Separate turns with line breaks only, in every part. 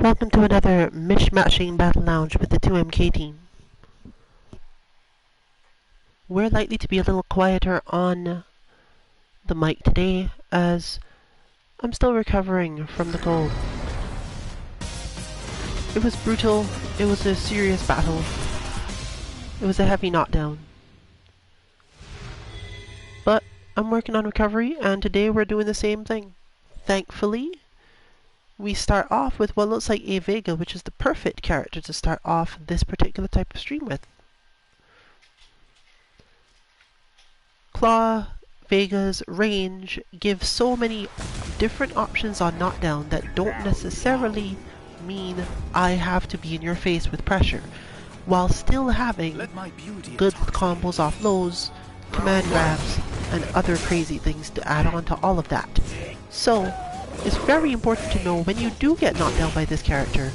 Welcome to another Mish-Mashing Battle Lounge with the 2MK team. We're likely to be a little quieter on the mic today as I'm still recovering from the cold. It was brutal, it was a serious battle, it was a heavy knockdown. But I'm working on recovery and today we're doing the same thing. Thankfully, we start off with what looks like a Vega, which is the perfect character to start off this particular type of stream with. Claw, Vega's range give so many different options on knockdown that don't necessarily mean I have to be in your face with pressure, while still having good combos off lows, command grabs, and other crazy things to add on to all of that. So, it's very important to know when you do get knocked down by this character,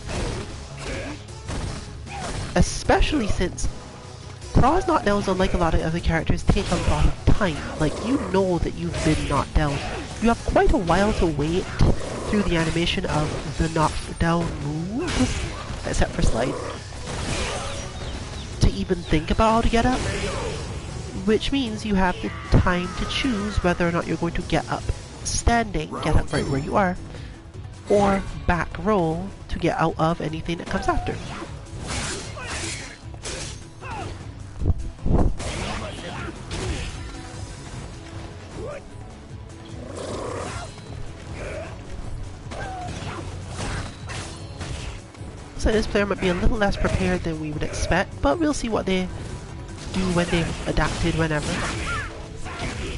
especially since Claw's knockdowns, unlike a lot of other characters, take a lot of time. Like, you know that you've been knocked down. You have quite a while to wait through the animation of the knockdown move, except for slide, to even think about how to get up, which means you have the time to choose whether or not you're going to get up standing, get up right where you are, or back roll to get out of anything that comes after. So this player might be a little less prepared than we would expect, but we'll see what they do when they've adapted whenever.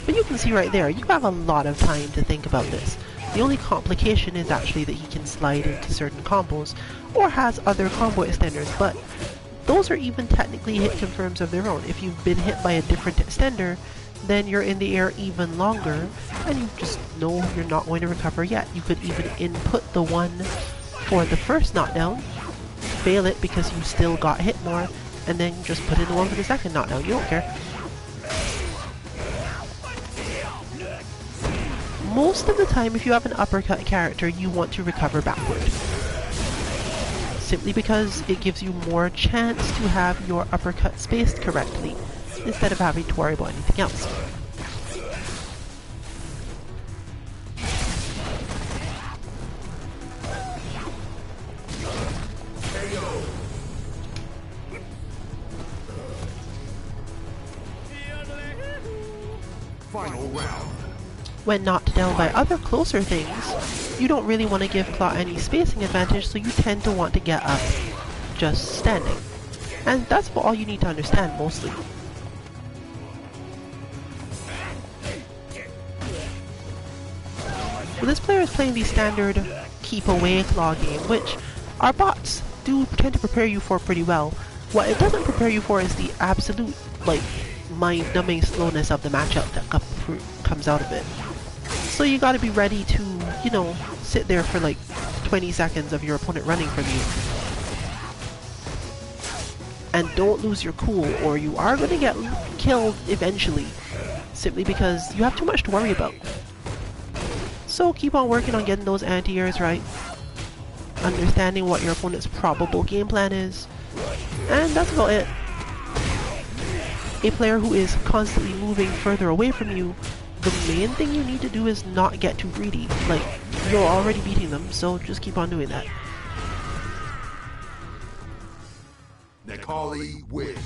But you can see right there, you have a lot of time to think about this. The only complication is actually that he can slide into certain combos, or has other combo extenders, but those are even technically hit confirms of their own. If you've been hit by a different extender, then you're in the air even longer, and you just know you're not going to recover yet. You could even input the one for the first knockdown, fail it because you still got hit more, and then just put in the one for the second knockdown. You don't care. Most of the time, if you have an uppercut character, you want to recover backward. Simply because it gives you more chance to have your uppercut spaced correctly, instead of having to worry about anything else.
Final round.
When knocked down by other closer things, you don't really want to give Claw any spacing advantage, so you tend to want to get up just standing. And that's all you need to understand mostly. So this player is playing the standard keep away Claw game, which our bots do tend to prepare you for pretty well. What it doesn't prepare you for is the absolute, like, mind-numbing slowness of the matchup that comes out of it. So you gotta be ready to, you know, sit there for like 20 seconds of your opponent running from you. And don't lose your cool, or you are gonna get killed eventually, simply because you have too much to worry about. So keep on working on getting those anti-airs right, understanding what your opponent's probable game plan is, and that's about it. A player who is constantly moving further away from you, the main thing you need to do is not get too greedy. Like, you're already beating them, so just keep on doing that.
Necali wins.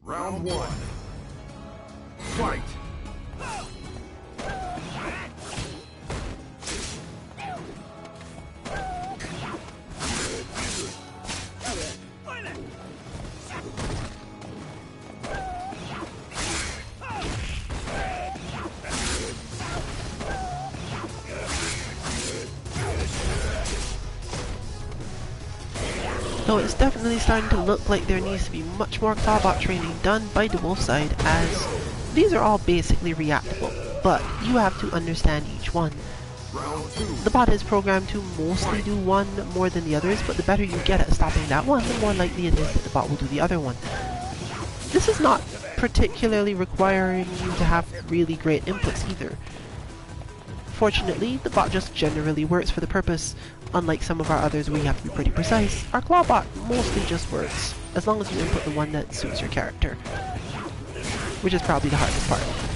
Round one. Fight!
Though it's definitely starting to look like there needs to be much more clawbot training done by the wolf side, as these are all basically reactable. but you have to understand each one.
Round 2.
The bot is programmed to mostly do one more than the others, but the better you get at stopping that one, the more likely it is that the bot will do the other one. This is not particularly requiring you to have really great inputs either. Fortunately, the bot just generally works for the purpose. Unlike some of our others where you have to be pretty precise, our claw bot mostly just works, as long as you input the one that suits your character. Which is probably the hardest part.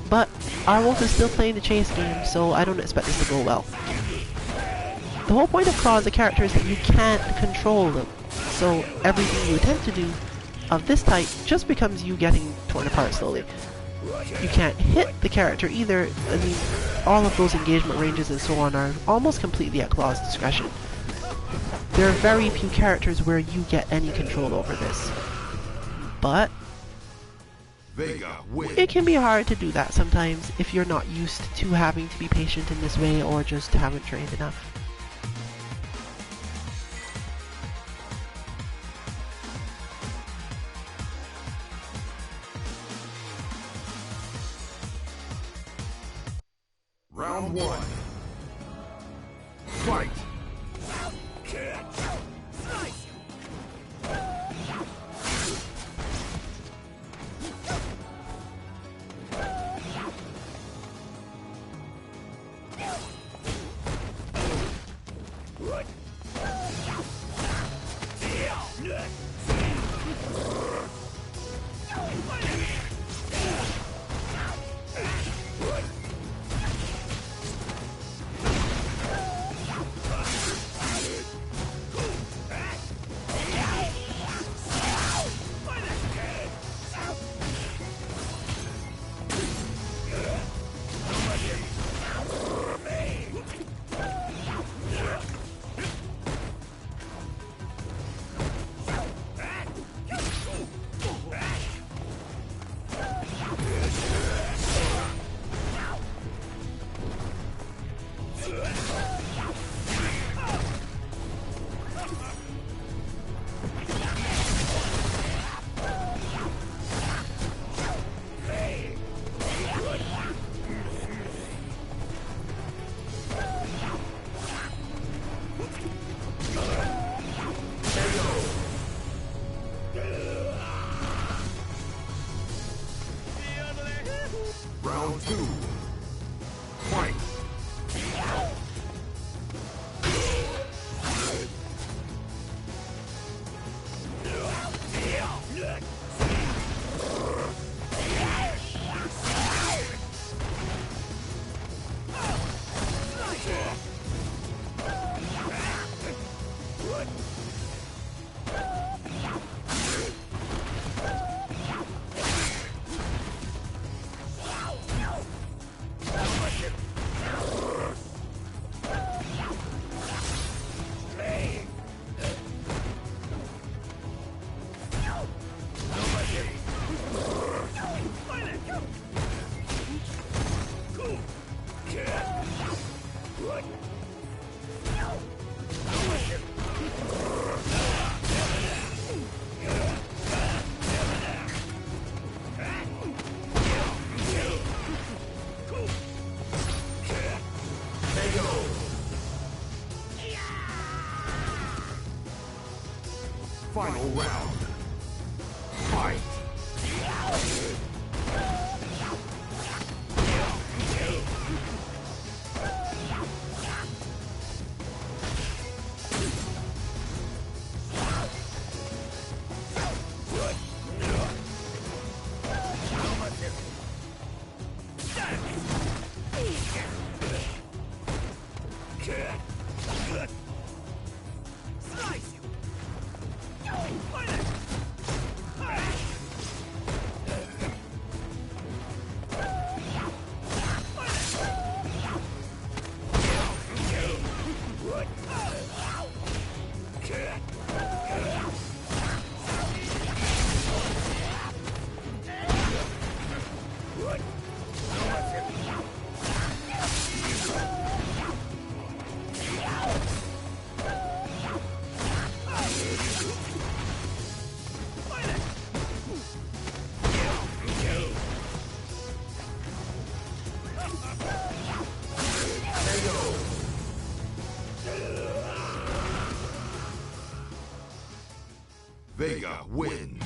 But our wolf is still playing the chase game, so I don't expect this to go well. The whole point of Claw as a character is that you can't control them, so everything you attempt to do of this type just becomes you getting torn apart slowly. You can't hit the character either. I mean, all of those engagement ranges and so on are almost completely at Claw's discretion. There are very few characters where you get any control over this. But it can be hard to do that sometimes if you're not used to having to be patient in this way or just haven't trained enough.
Round 1. Fight! Round 2. Fight! Final round. Fight!
Slice you!
Ninja wins.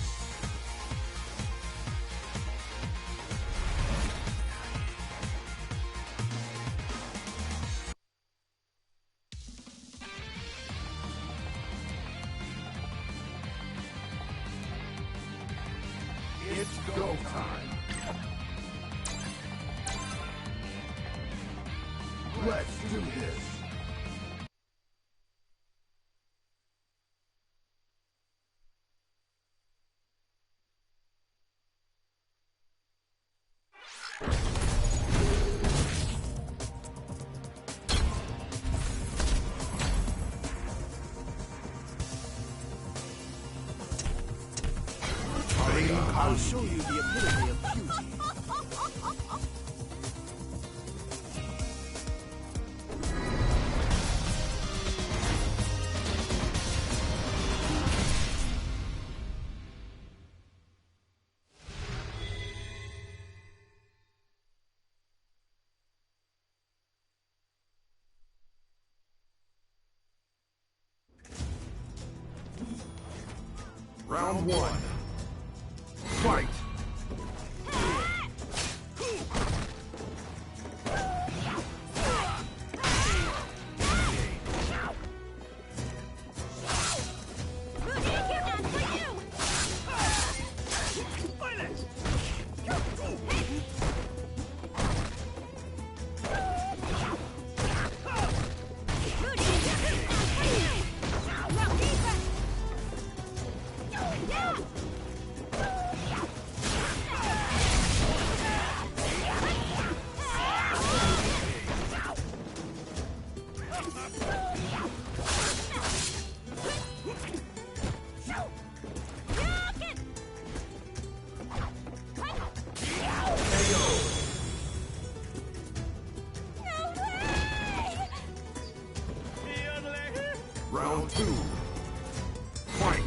It's go time. Let's do this.
I'll show you the epitome of beauty.
Round one. Fight! Round two. Fight!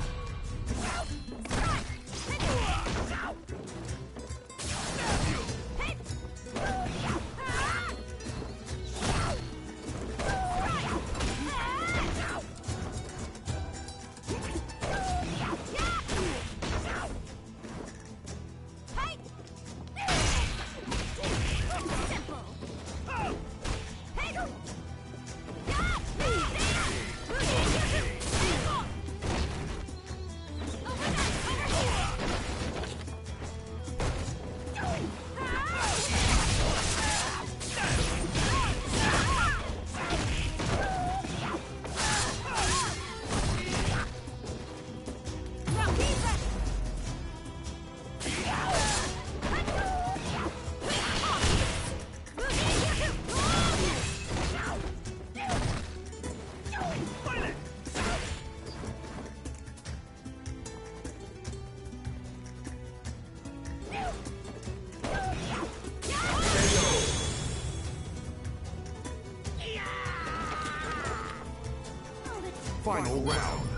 Final round.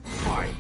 Fight!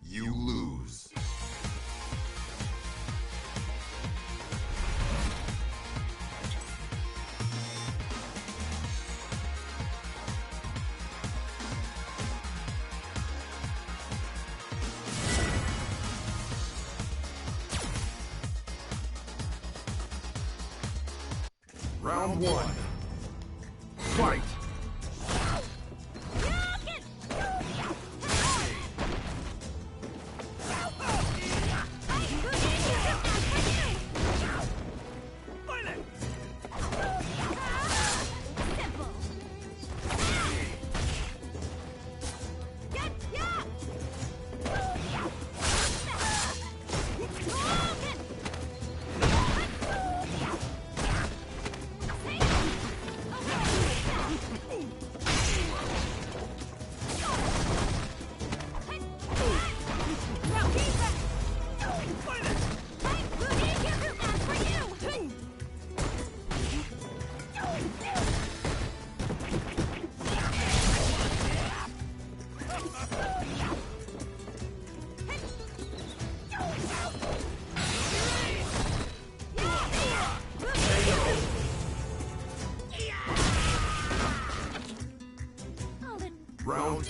You lose. Round one. Fight!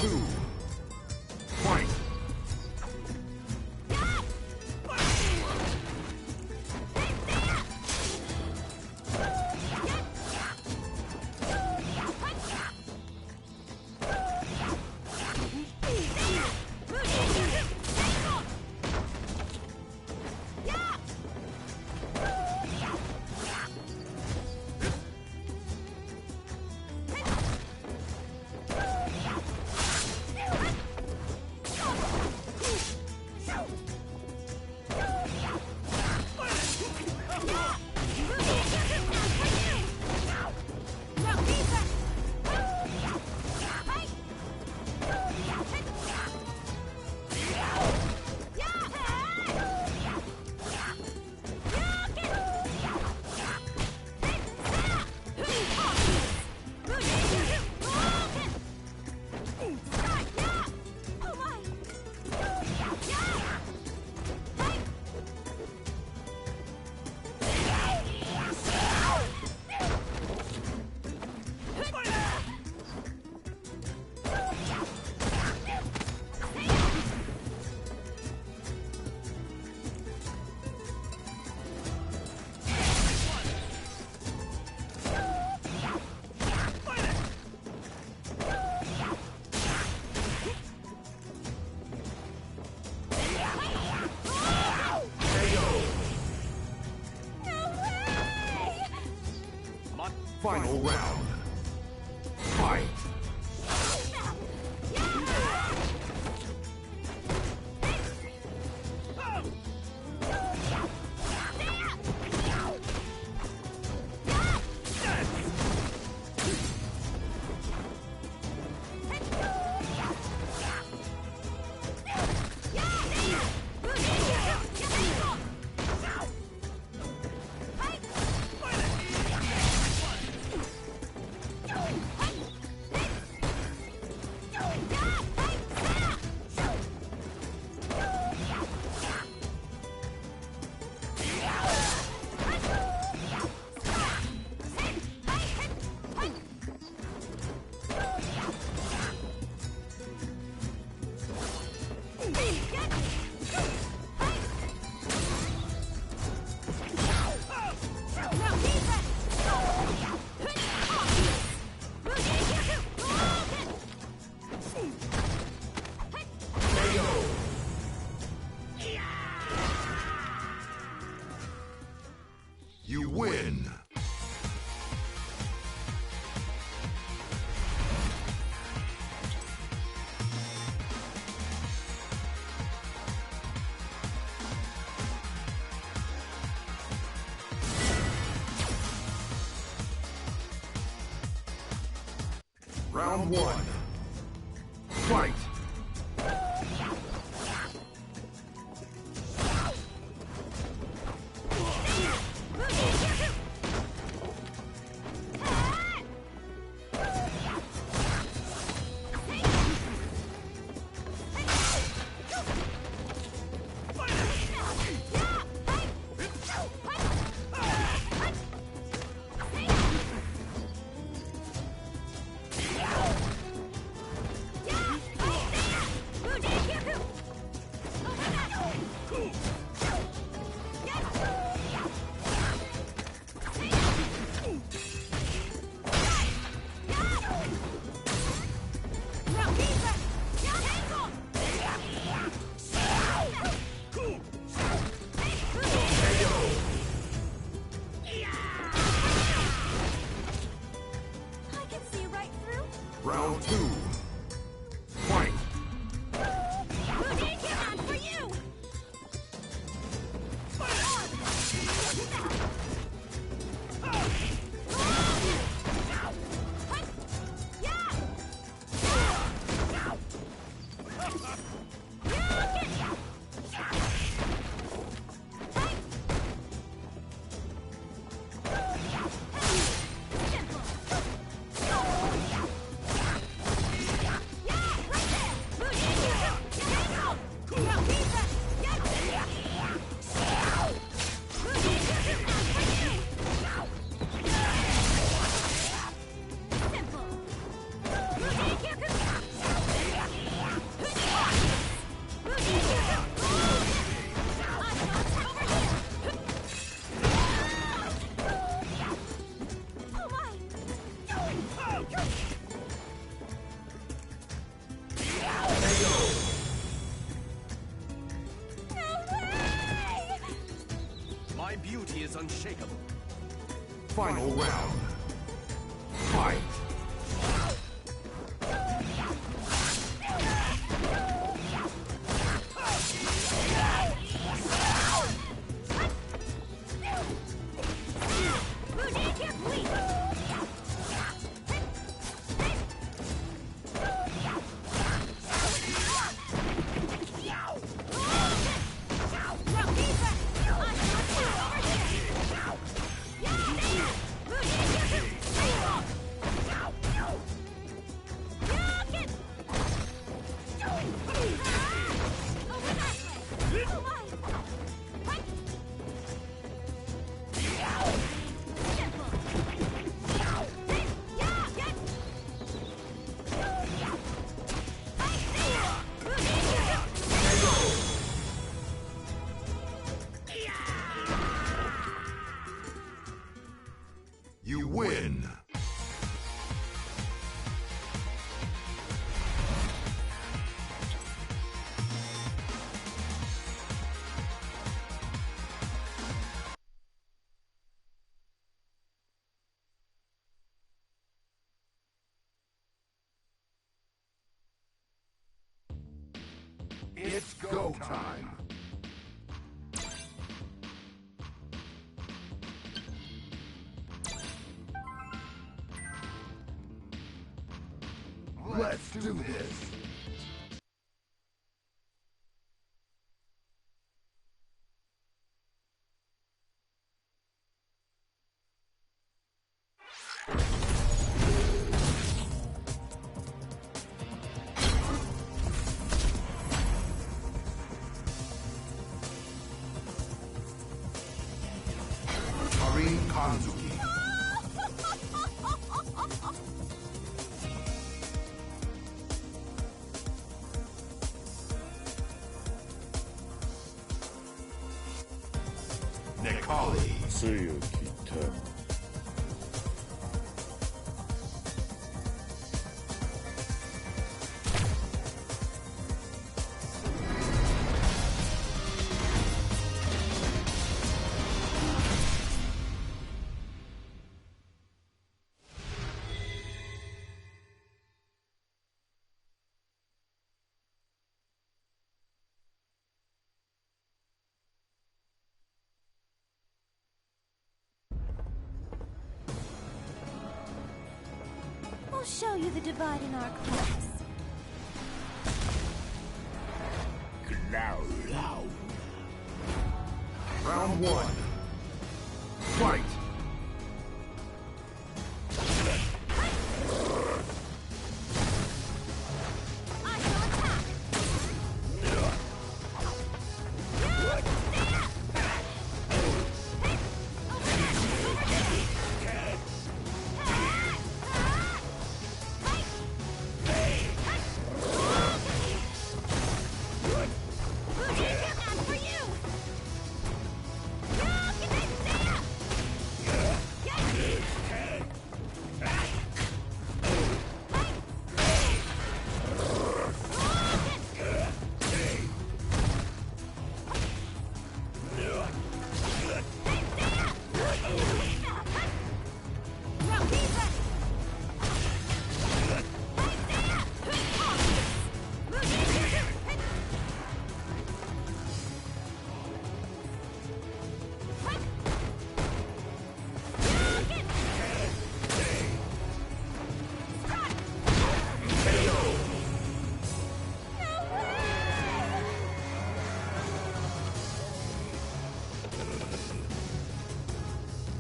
two, fight! Final round. Fight! You win! Round one. Fight!
beauty is unshakable.
Final round. Fight! You win! It's go time! Let's do this! Kanzuki. Nekali.
Tsuyukita.
I'll show you the divide in our class.
Round one. Fight!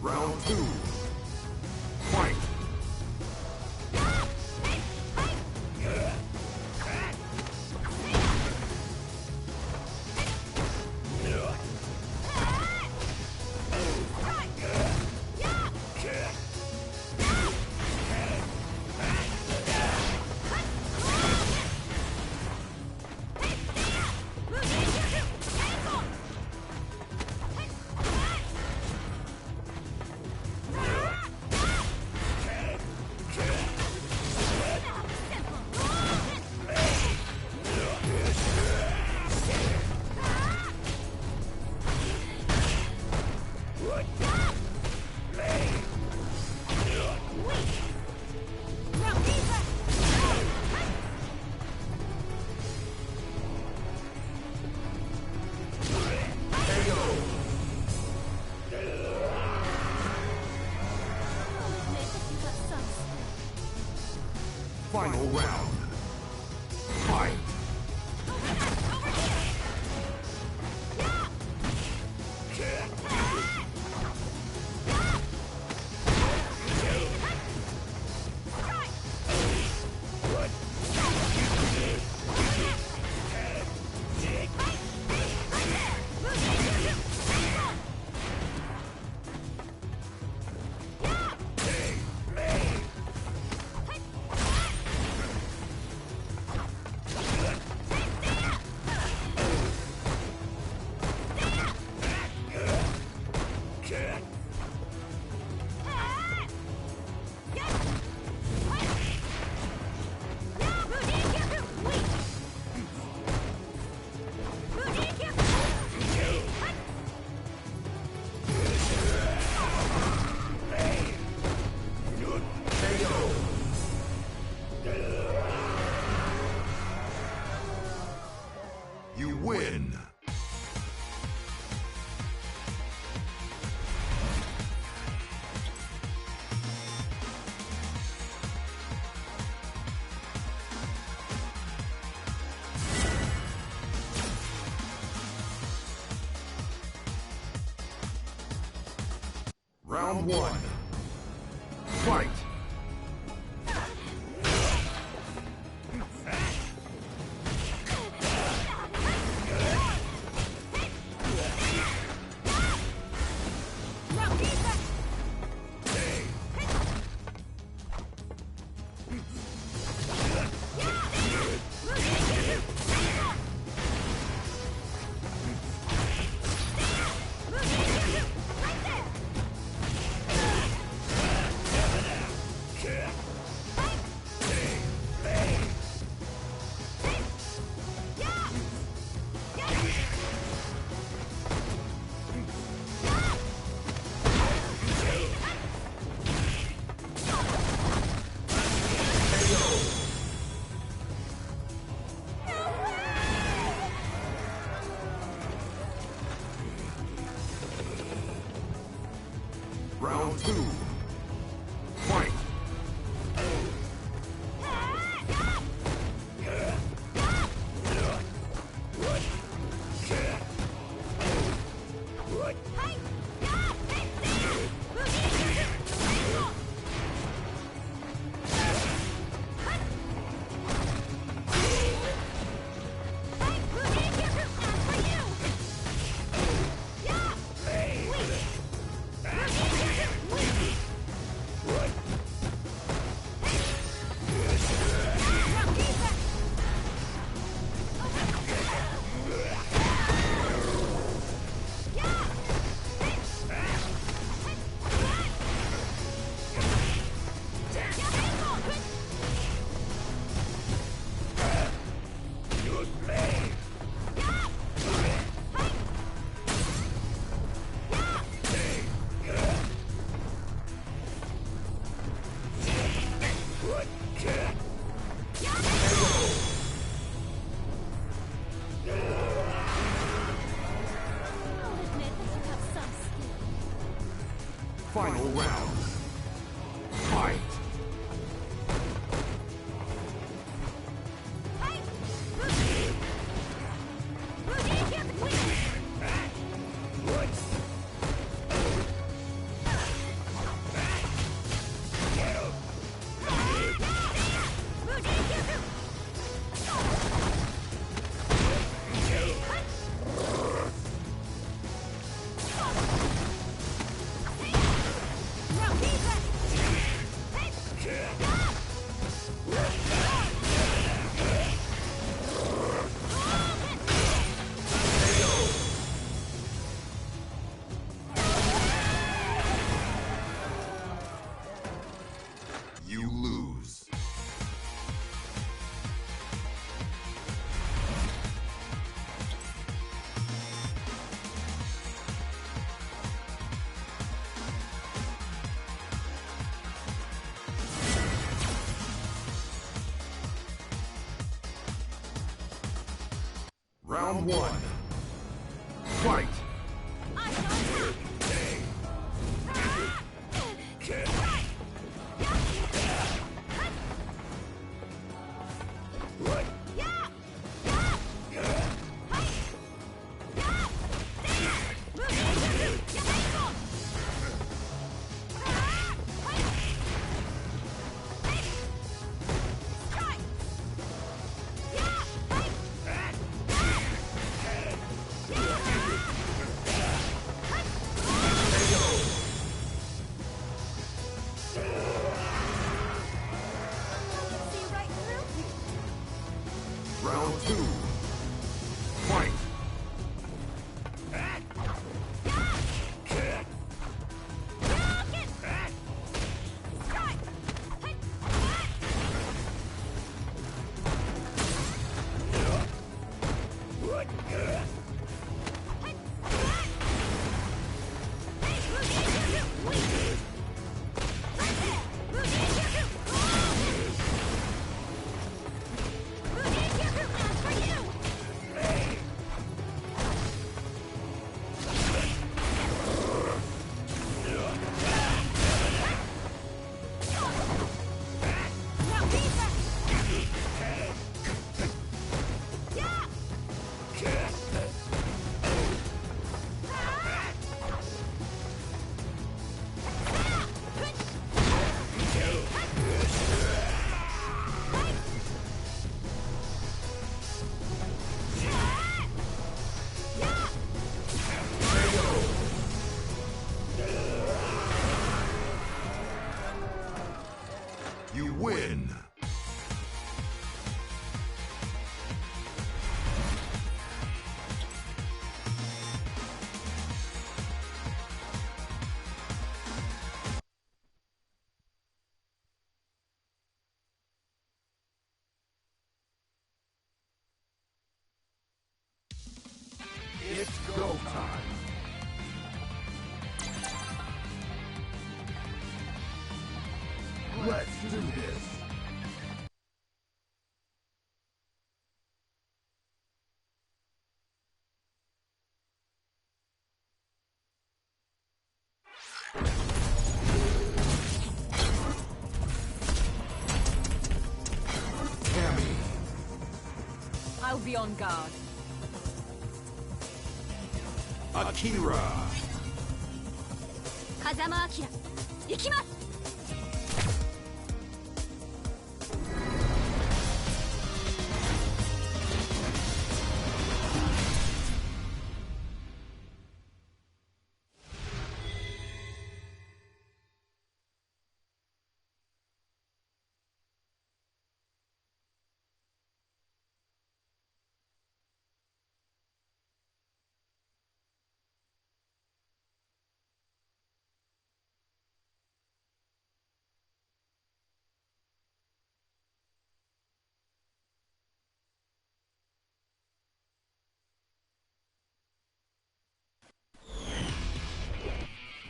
Round two. Fight! Final round. Fight! You win! Round one. Fight! Round two. Fight! Final round. Fight! Round one. Fight! Round two. Fight! You win! It's go time! Let's do this! Cammy,
I'll be on guard.
Akira,
風間明行きます。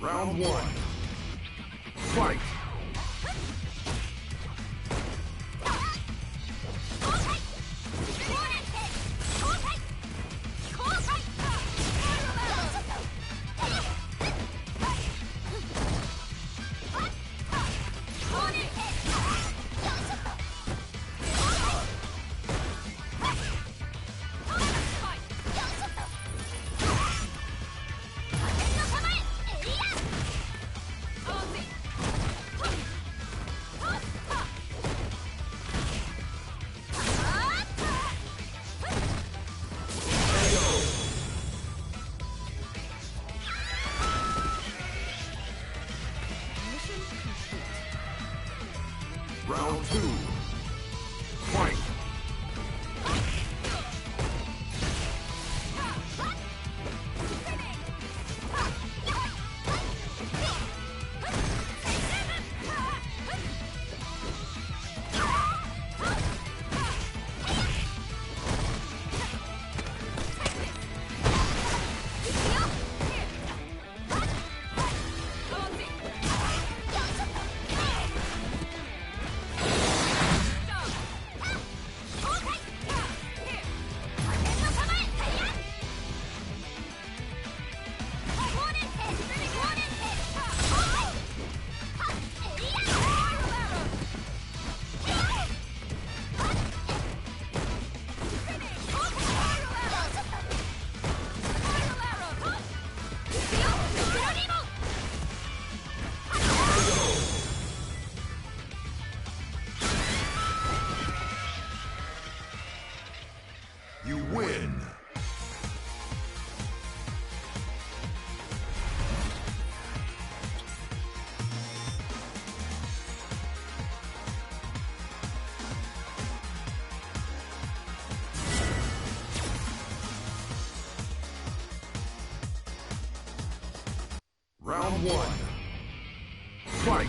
round one. Fight! Round two. Fight! Round one. Fight!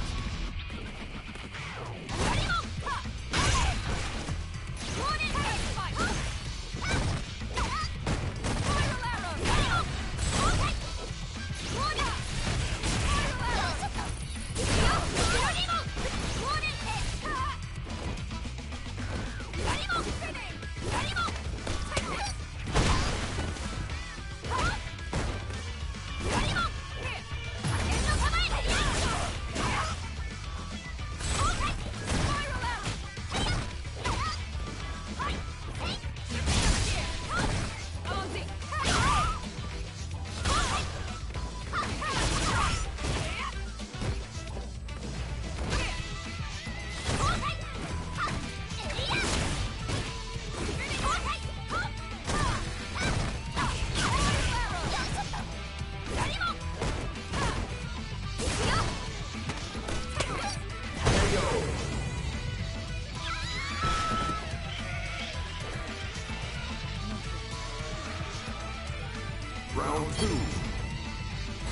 Round two.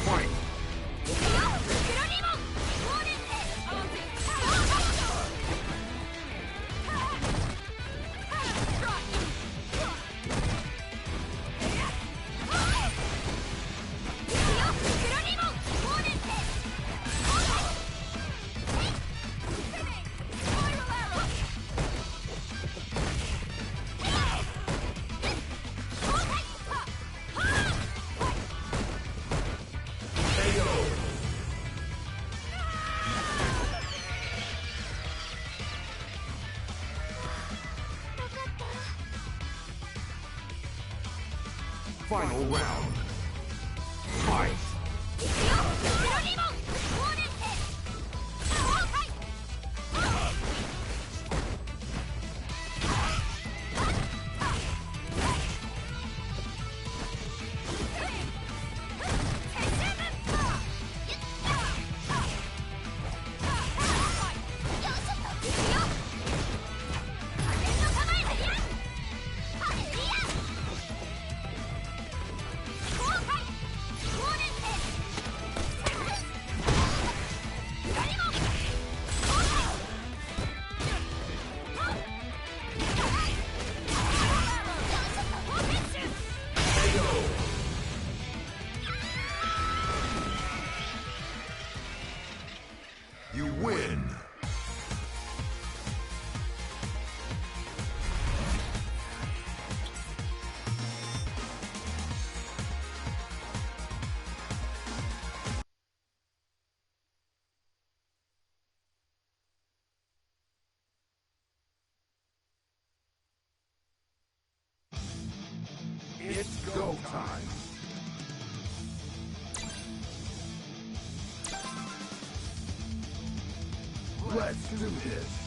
Fight! Final round. Fight! You win! It's go time! Let's do this!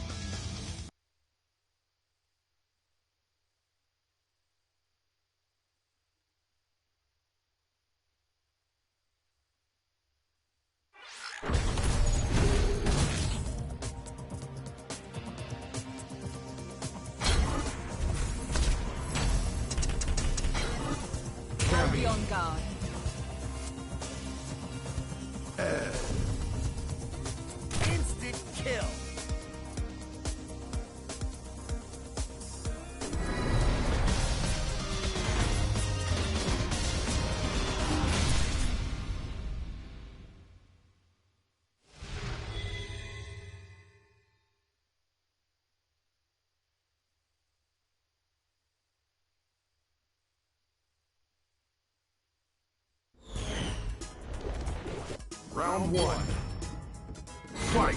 I'll be on guard.
Instant kill.
Round one. Fight!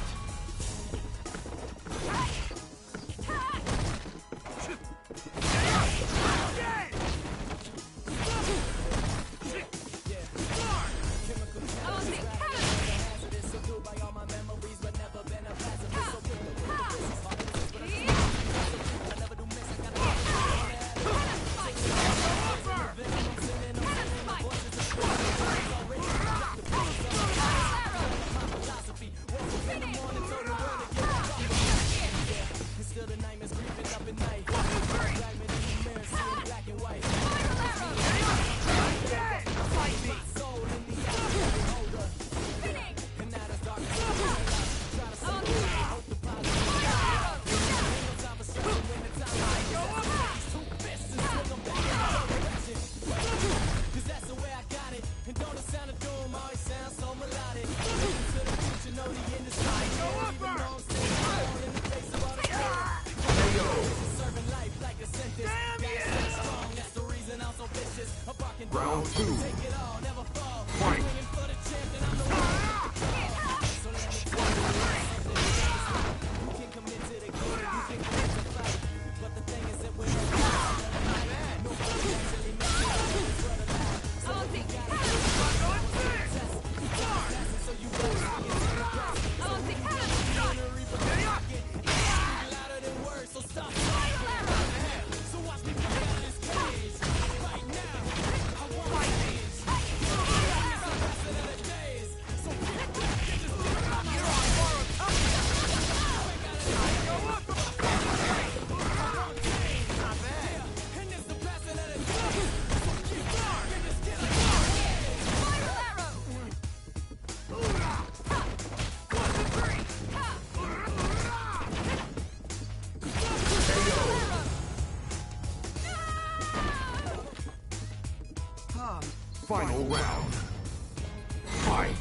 Final round. Fight!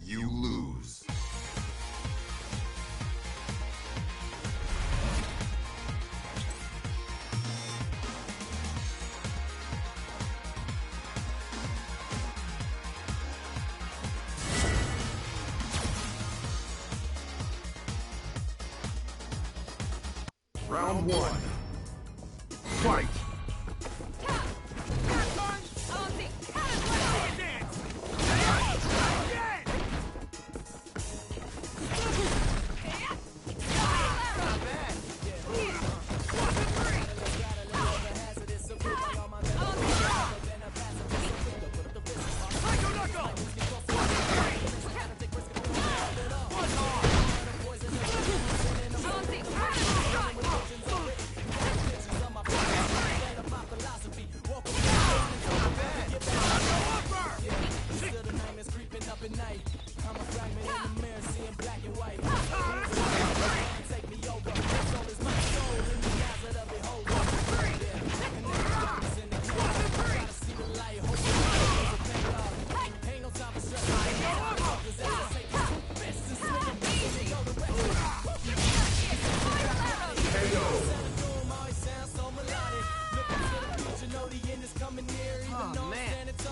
You lose. Round one. Fight!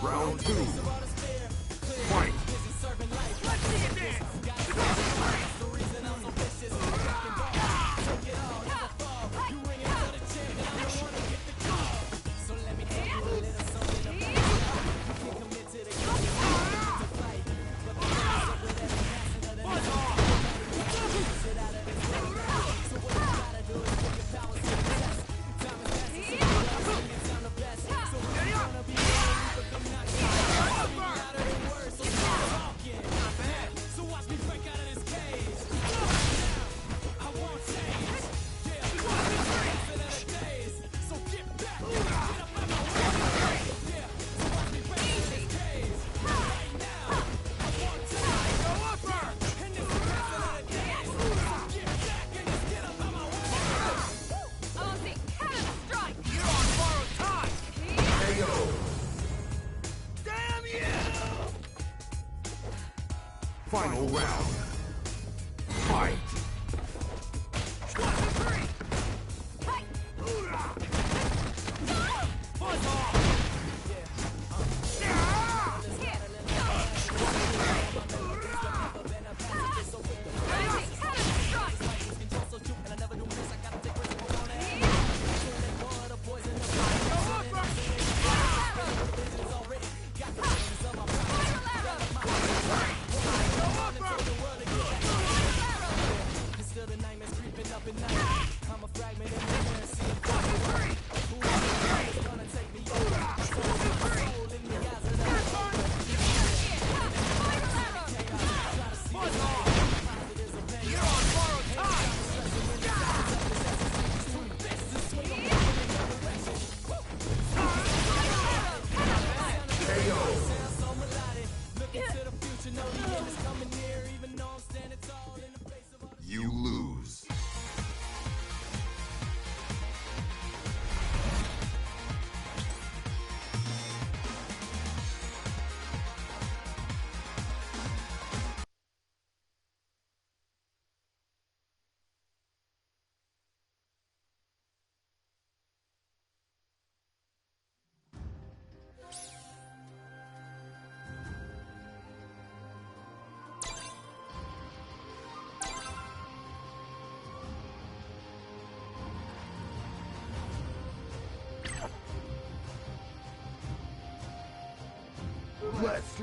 Round two. Fight! Final round. Fight!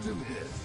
to miss.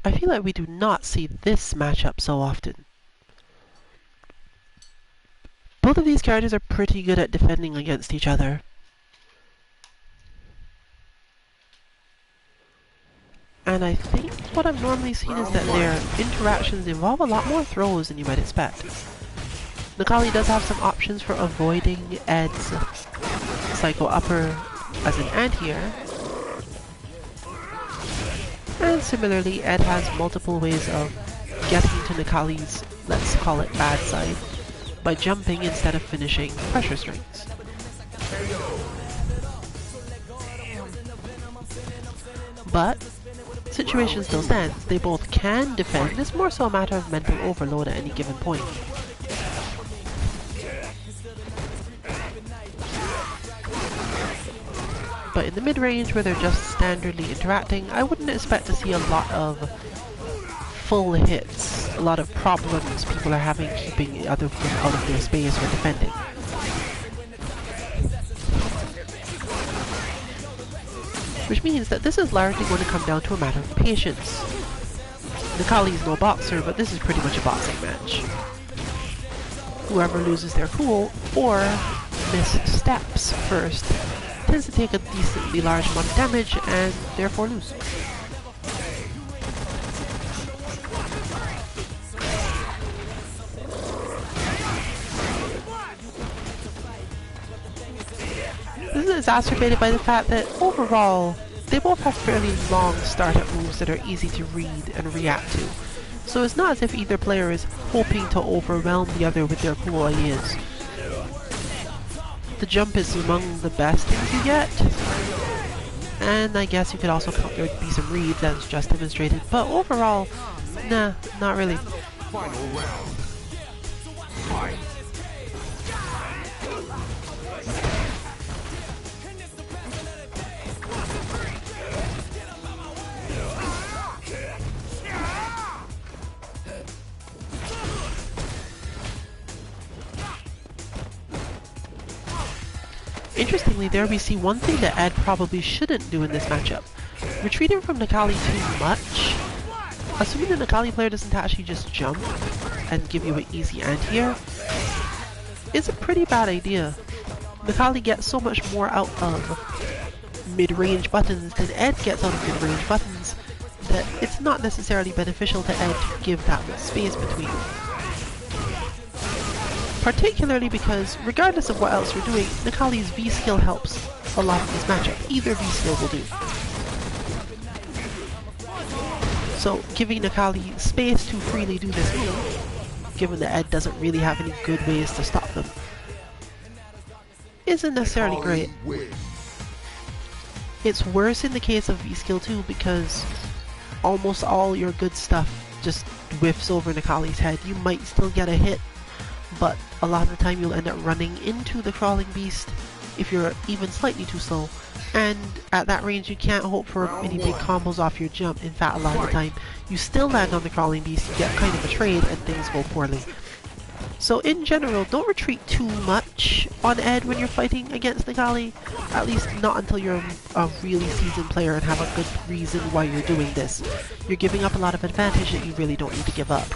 I feel like we do not see this matchup so often. Both of these characters are pretty good at defending against each other. And I think what I've normally seen is that their interactions involve a lot more throws than you might expect. Necalli does have some options for avoiding Ed's Psycho Upper as an anti-air. And similarly, Ed has multiple ways of getting to Necalli's, let's call it bad side, by jumping instead of finishing pressure strings. But situation still stands. They both can defend. It's more so a matter of mental overload at any given point. But in the mid-range, where they're just standardly interacting, I wouldn't expect to see a lot of full hits, a lot of problems people are having keeping the other one out of their space or defending. Which means that this is largely going to come down to a matter of patience. Necalli's no boxer, but this is pretty much a boxing match. Whoever loses their cool, or missteps first, tends to take a decently large amount of damage and therefore lose. This is exacerbated by the fact that overall, they both have fairly long startup moves that are easy to read and react to. So it's not as if either player is hoping to overwhelm the other with their cool ideas. The jump is among the best things you get, and I guess you could also count there would be some reads as just demonstrated, but overall, nah, not really.
Final round. Fight.
Interestingly, there we see one thing that Ed probably shouldn't do in this matchup. Retreating from Necalli too much. Assuming the Necalli player doesn't actually just jump and give you an easy anti-air, is a pretty bad idea. Necalli gets so much more out of mid-range buttons than Ed gets out of mid-range buttons that it's not necessarily beneficial to Ed to give that much space between. Particularly because, regardless of what else you're doing, Necalli's V-skill helps a lot in this matchup. Either V-skill will do. So, giving Necalli space to freely do this move, given that Ed doesn't really have any good ways to stop them, isn't necessarily great. It's worse in the case of V-skill too, because almost all your good stuff just whiffs over Necalli's head. You might still get a hit, but a lot of the time you'll end up running into the crawling beast if you're even slightly too slow, and at that range you can't hope for any big combos off your jump. In fact, a lot of the time you still land on the crawling beast, you get kind of a trade and things go poorly. So in general, don't retreat too much on Ed when you're fighting against Necalli, at least not until you're a really seasoned player and have a good reason why you're doing this. You're giving up a lot of advantage that you really don't need to give up.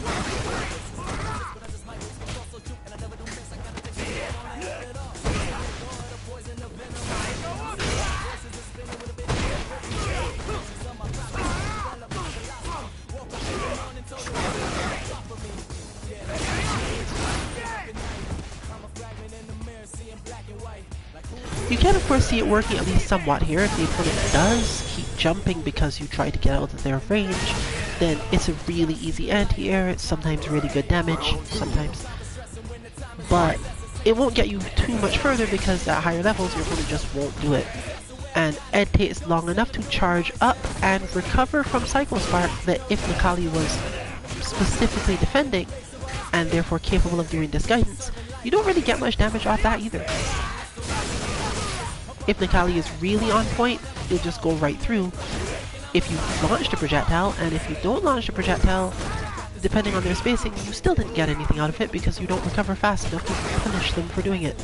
can of course see it working at least somewhat here. If the opponent does keep jumping because you try to get out of their range, then it's a really easy anti-air. It's sometimes really good damage, sometimes. But it won't get you too much further because at higher levels your opponent just won't do it. And Ed takes long enough to charge up and recover from Cycle Spark that if Necalli was specifically defending and therefore capable of doing Disguidance, you don't really get much damage off that either. If Necalli is really on point, you'll just go right through if you launched a projectile, and if you don't launch a projectile, depending on their spacing, you still didn't get anything out of it because you don't recover fast enough to punish them for doing it.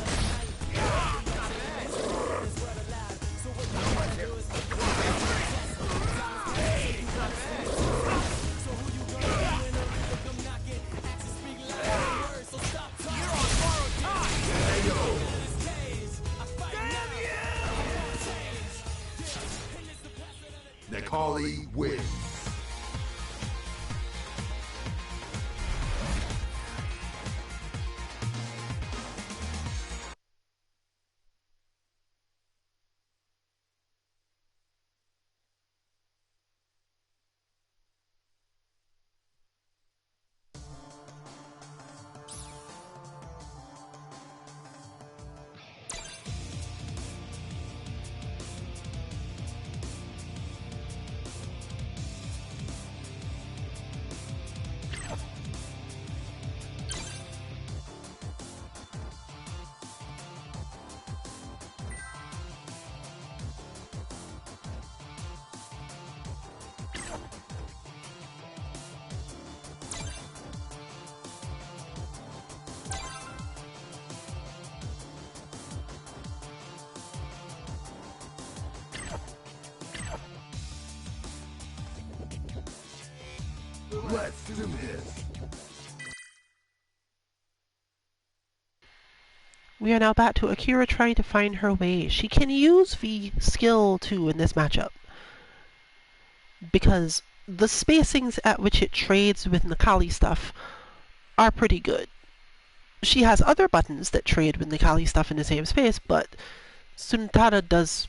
Necalli wins. Let's do this.
We are now back to Akira trying to find her way. She can use V skill too in this matchup, because the spacings at which it trades with Necalli stuff are pretty good. She has other buttons that trade with Necalli stuff in the same space, but Suntada does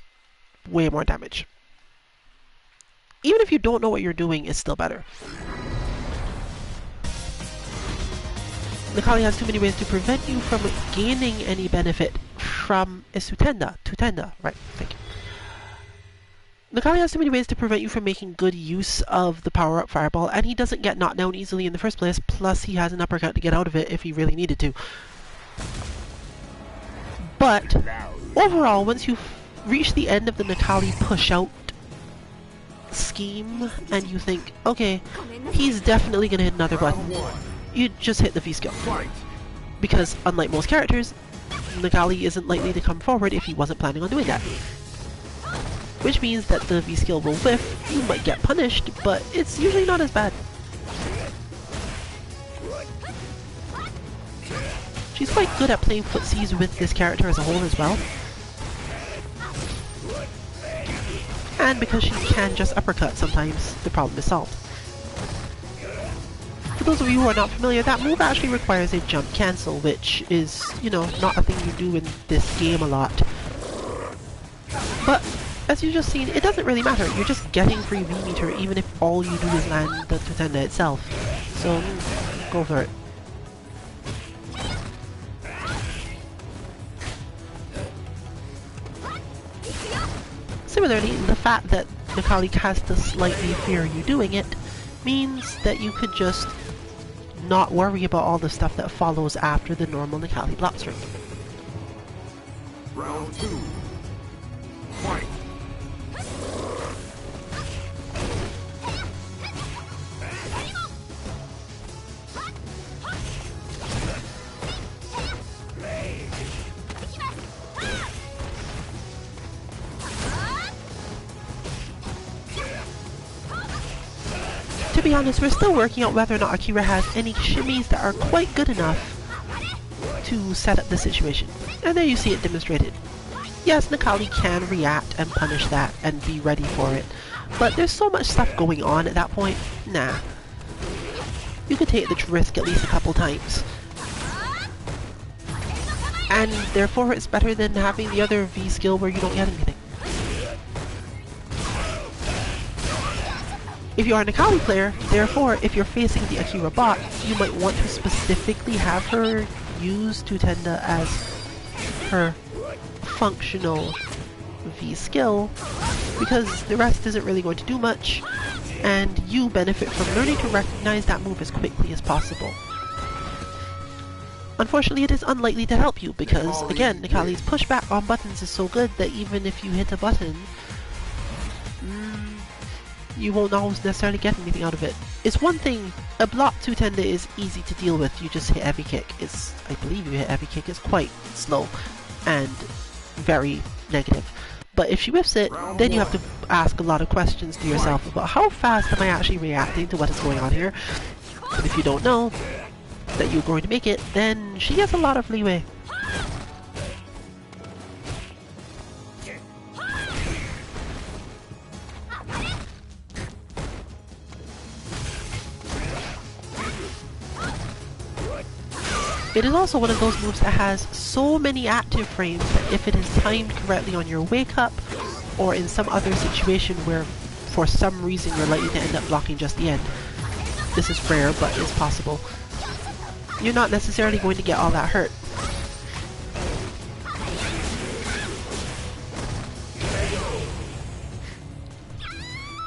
way more damage. Even if you don't know what you're doing, it's still better. Necalli has too many ways to prevent you from gaining any benefit from Tutenda, right, thank you. Necalli has too many ways to prevent you from making good use of the power-up fireball, and he doesn't get knocked down easily in the first place, plus he has an uppercut to get out of it if he really needed to. But, overall, once you reach the end of the Necalli push-out scheme, and you think, okay, he's definitely gonna hit another button, you just hit the V skill. Because, unlike most characters, Necalli isn't likely to come forward if he wasn't planning on doing that. Which means that the V skill will whiff, you might get punished, but it's usually not as bad. She's quite good at playing footsies with this character as a whole as well. And because she can just uppercut sometimes, the problem is solved. For those of you who are not familiar, that move actually requires a jump cancel, which is, you know, not a thing you do in this game a lot. But, as you've just seen, it doesn't really matter. You're just getting free V-meter even if all you do is land the Tutenda itself. So, go for it. Similarly, the fact that Necalli has to slightly fear you doing it means that you could just not worry about all the stuff that follows after the normal Necalli block string.
Round 2. Fight.
To be honest, we're still working out whether or not Akira has any shimmies that are quite good enough to set up the situation. And there you see it demonstrated. Yes, Necalli can react and punish that and be ready for it, but there's so much stuff going on at that point, nah. You can take the risk at least a couple times. and therefore it's better than having the other V skill where you don't get anything. If you are an Akali player, therefore, if you're facing the Akira bot, you might want to specifically have her use Tutenda as her functional V skill, because the rest isn't really going to do much, and you benefit from learning to recognize that move as quickly as possible. Unfortunately, it is unlikely to help you, because, again, Akali's pushback on buttons is so good that even if you hit a button, you won't always necessarily get anything out of it. It's one thing, a block Tutenda is easy to deal with, you just hit heavy kick. I believe you hit heavy kick, it's quite slow and very negative. But if she whiffs it, then you have to ask a lot of questions to yourself about how fast am I actually reacting to what is going on here. And if you don't know that you're going to make it, then she has a lot of leeway. It is also one of those moves that has so many active frames that if it is timed correctly on your wake up, or in some other situation where for some reason you're likely to end up blocking just the end, this is rare but it's possible, you're not necessarily going to get all that hurt.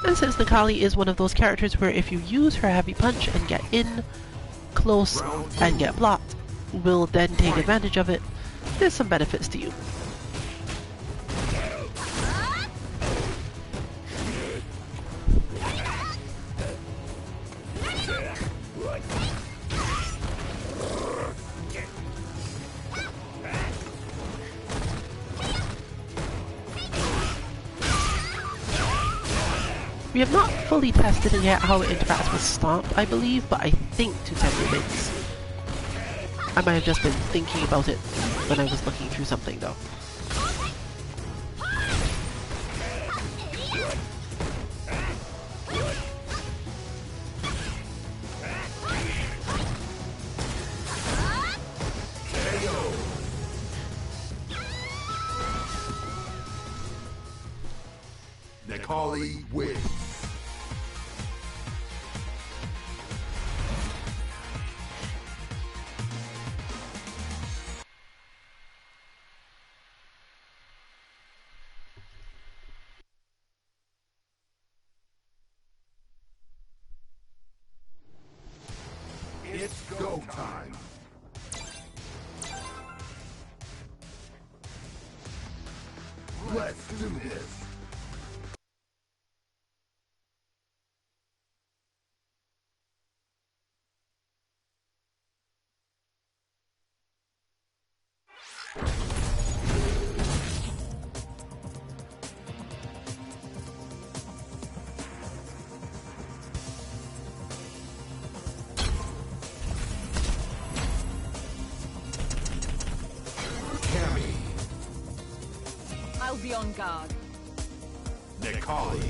And since Akali is one of those characters where if you use her heavy punch and get in close and get blocked, will then take advantage of it, there's some benefits to you. We have not fully tested it yet how it interacts with Stomp, I believe, but I think Tutenda wins. I might have just been thinking about it when I was looking through something though.
Akali wins. It's go time. Let's do this.
I'll be on guard.
Akali.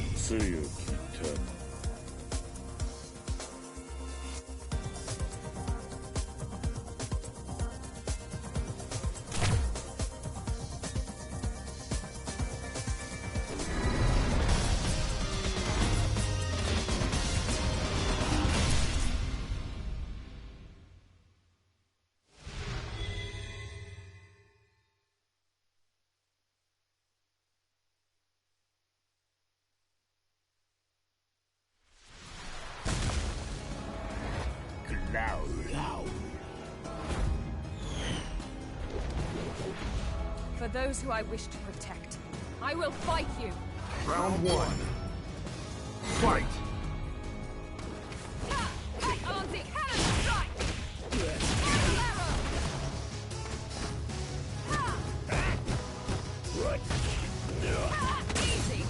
For those who I wish to protect, I will fight you.
Round one. Fight.
Auntie, cannon strike! Easy!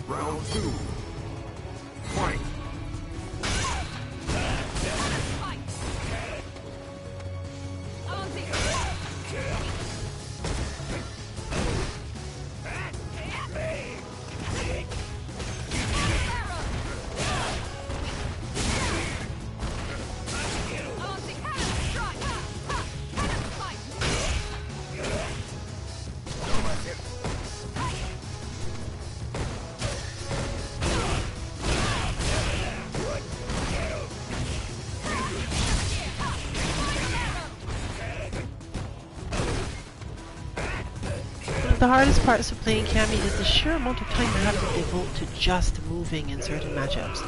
Round 2. Fight!
The hardest parts of playing Cammy is the sheer amount of time you have to devote to just moving in certain matchups.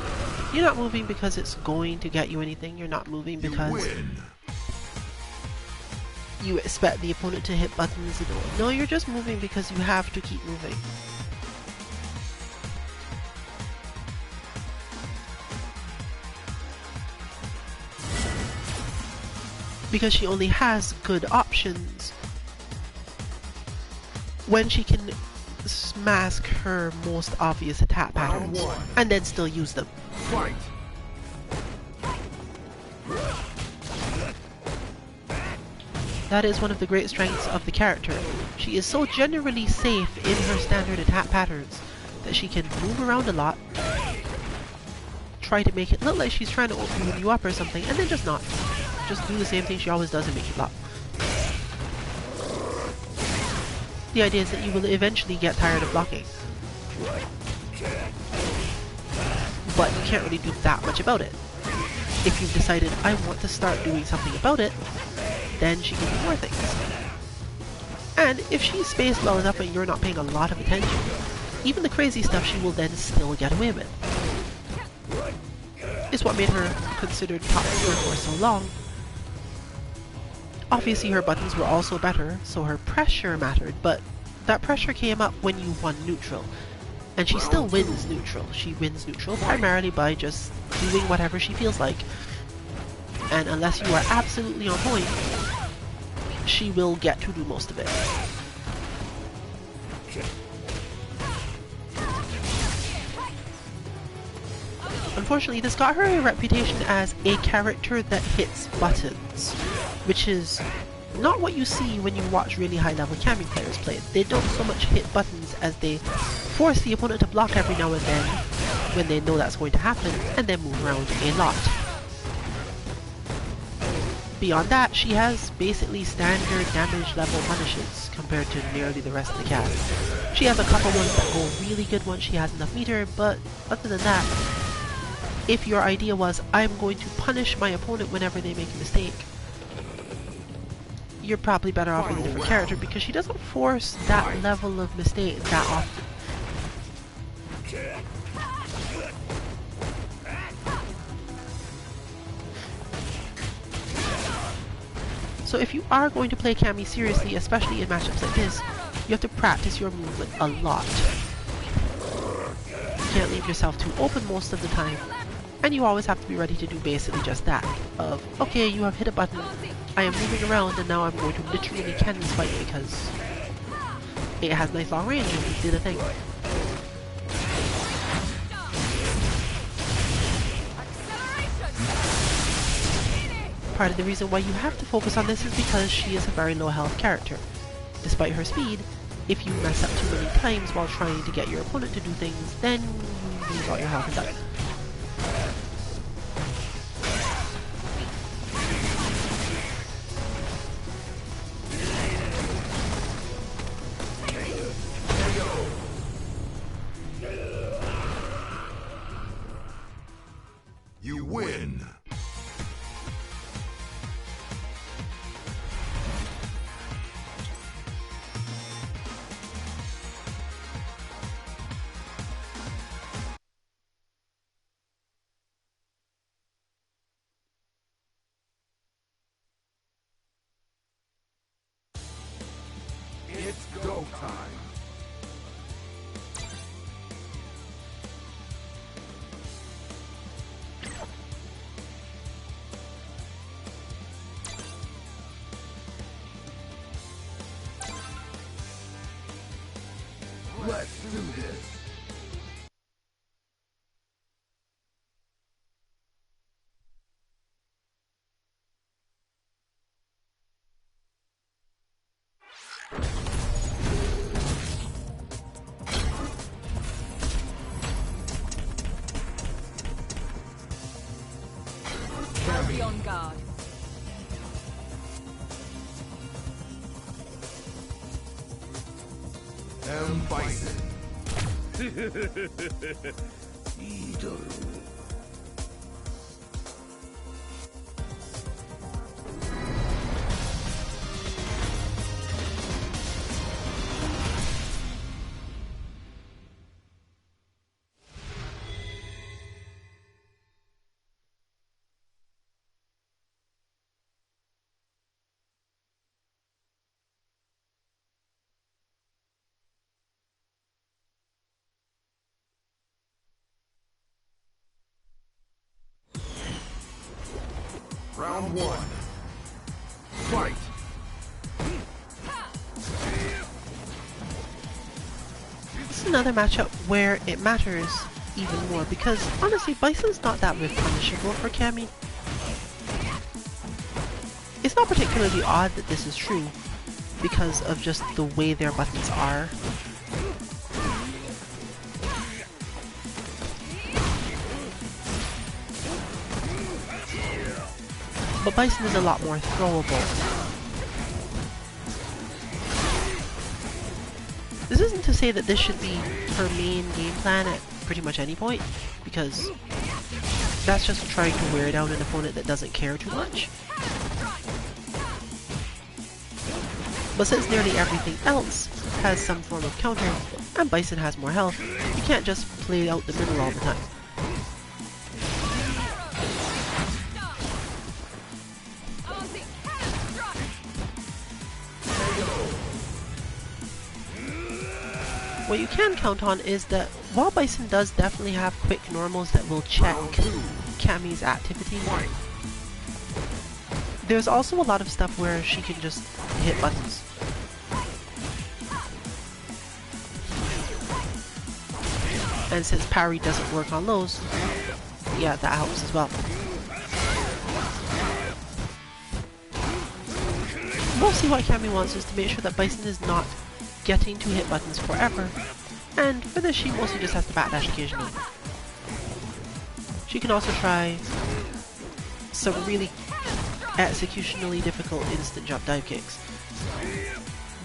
You're not moving because it's going to get you anything, you're not moving because you expect the opponent to hit buttons. No, you're just moving because you have to keep moving. Because she only has good options when she can mask her most obvious attack patterns and then still use them.
Fight!
That is one of the great strengths of the character. She is so generally safe in her standard attack patterns that she can move around a lot, try to make it look like she's trying to open you up or something, and then just not. Just do the same thing she always does and make you block. The idea is that you will eventually get tired of blocking. But you can't really do that much about it. If you've decided, I want to start doing something about it, then she can do more things. And if she's spaced well enough and you're not paying a lot of attention, even the crazy stuff she will then still get away with. It's what made her considered top tier for so long. Obviously her buttons were also better, so her pressure mattered, but that pressure came up when you won neutral. And she still wins neutral. She wins neutral primarily by just doing whatever she feels like. And unless you are absolutely on point, she will get to do most of it. Unfortunately, this got her a reputation as a character that hits buttons, which is not what you see when you watch really high-level Cammy players play. They don't so much hit buttons as they force the opponent to block every now and then when they know that's going to happen, and then move around a lot. Beyond that, she has basically standard damage level punishes compared to nearly the rest of the cast. She has a couple ones that go really good once she has enough meter, but other than that, if your idea was, I'm going to punish my opponent whenever they make a mistake, you're probably better off with a different character because she doesn't force that level of mistake that often. So if you are going to play Cammy seriously, especially in matchups like this, you have to practice your movement a lot. You can't leave yourself too open most of the time, and you always have to be ready to do basically just that. Of, okay, you have hit a button, I am moving around, and now I'm going to literally cannon spike because it has nice long range and we did a thing. Part of the reason why you have to focus on this is because she is a very low health character. Despite her speed, if you mess up too many times while trying to get your opponent to do things, then you lose all your health and die.
You win! It's go time! Let's do this!
Be on guard.
Bison. Round one. Fight!
This is another matchup where it matters even more because honestly, Bison's not that punishable for Cammy. It's not particularly odd that this is true because of just the way their buttons are. But Bison is a lot more throwable. This isn't to say that this should be her main game plan at pretty much any point, because that's just trying to wear down an opponent that doesn't care too much. But since nearly everything else has some form of counter, and Bison has more health, you can't just play out the middle all the time. What you can count on is that while Bison does definitely have quick normals that will check Cammy's activity, there's also a lot of stuff where she can just hit buttons. And since parry doesn't work on those, yeah, that helps as well. Mostly what Cammy wants is to make sure that Bison is not getting to hit buttons forever, and for this she mostly just has to backdash occasionally. She can also try some really executionally difficult instant jump dive kicks,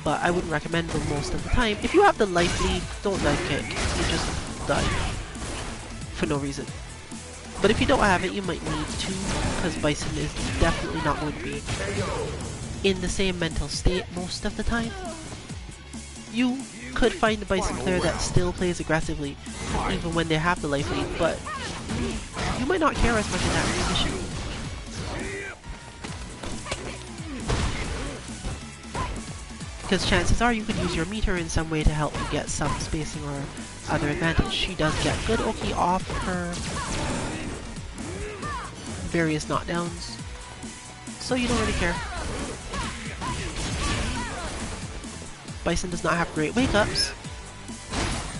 but I wouldn't recommend them most of the time. If you have the life lead, don't dive kick, you just dive for no reason. But if you don't have it, you might need to, because Bison is definitely not going to be in the same mental state most of the time. You could find a Bison player that still plays aggressively, even when they have the life lead, but you might not care as much in that position. Because chances are you could use your meter in some way to help you get some spacing or other advantage. She does get good Oki off her various knockdowns, so you don't really care. Bison does not have great wake-ups,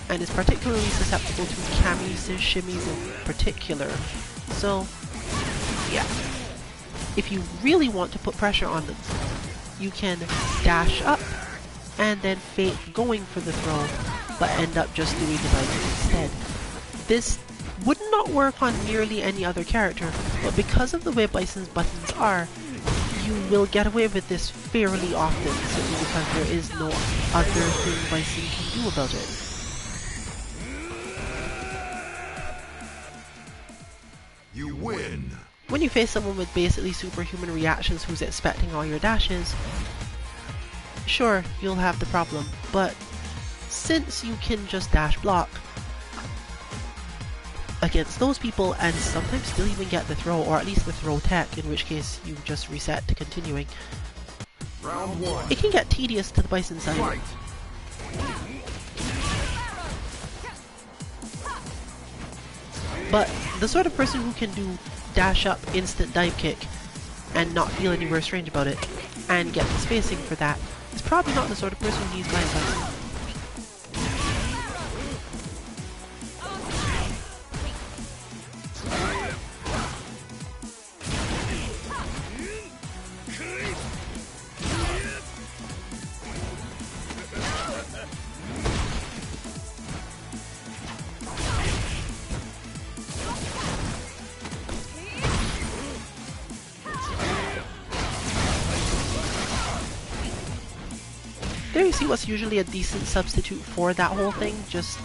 and is particularly susceptible to Cammy's and shimmies in particular, so yeah. If you really want to put pressure on them, you can dash up and then fake going for the throw, but end up just doing the dive instead. This would not work on nearly any other character, but because of the way Bison's buttons are, you will get away with this fairly often, simply because there is no other thing Bison can do about it.
You win!
When you face someone with basically superhuman reactions who's expecting all your dashes, sure, you'll have the problem, but since you can just dash block against those people and sometimes still even get the throw, or at least the throw tech, in which case you just reset to continuing,
Round one.
it can get tedious to the Bison side.
Fight!
But the sort of person who can do dash up, instant dive kick, and not feel any worse range about it, and get the spacing for that, is probably not the sort of person who needs blind Bison. There you see what's usually a decent substitute for that whole thing. Just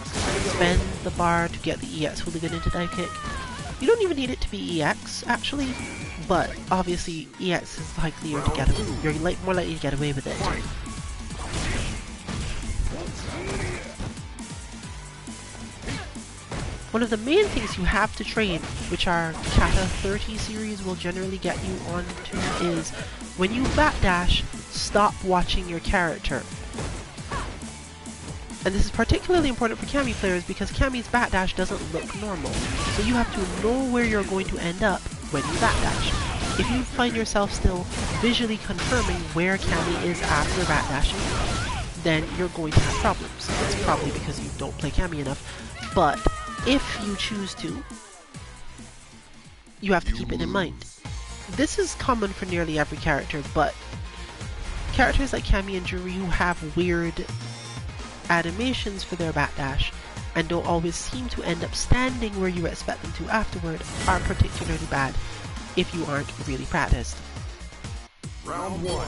spend the bar to get the EX hooligan into dive kick. You don't even need it to be EX, actually, but obviously EX is likelier to get away. You're more likely to get away with it. One of the main things you have to train, which our Kata 30 series will generally get you onto, is when you backdash, stop watching your character. And this is particularly important for Cammy players because Cammy's backdash doesn't look normal. So you have to know where you're going to end up when you backdash. If you find yourself still visually confirming where Cammy is after backdashing, then you're going to have problems. It's probably because you don't play Cammy enough. But if you choose to, you have to keep it in mind. This is common for nearly every character, but characters like Cammy and Juri who have weird animations for their backdash and don't always seem to end up standing where you expect them to afterward are particularly bad if you aren't really practiced.
Round 1.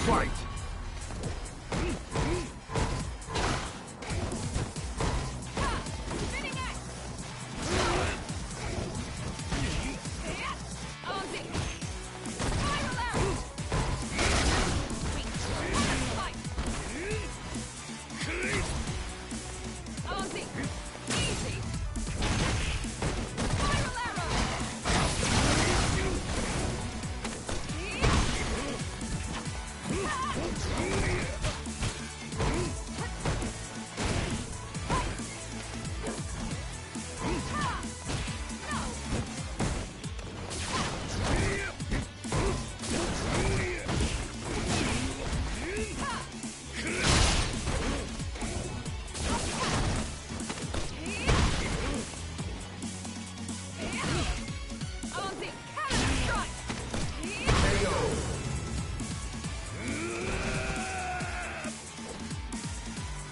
Fight!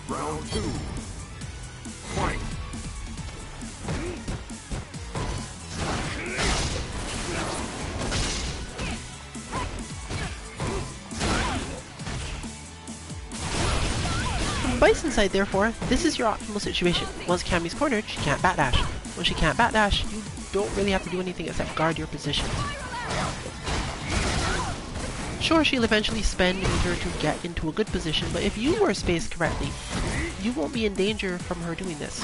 Round 2. Fight!
From Bison's side, therefore, this is your optimal situation. Once Cammy's cornered, she can't backdash. When she can't backdash, you don't really have to do anything except guard your position. Sure, she'll eventually spend meter to get into a good position, but if you were spaced correctly, you won't be in danger from her doing this.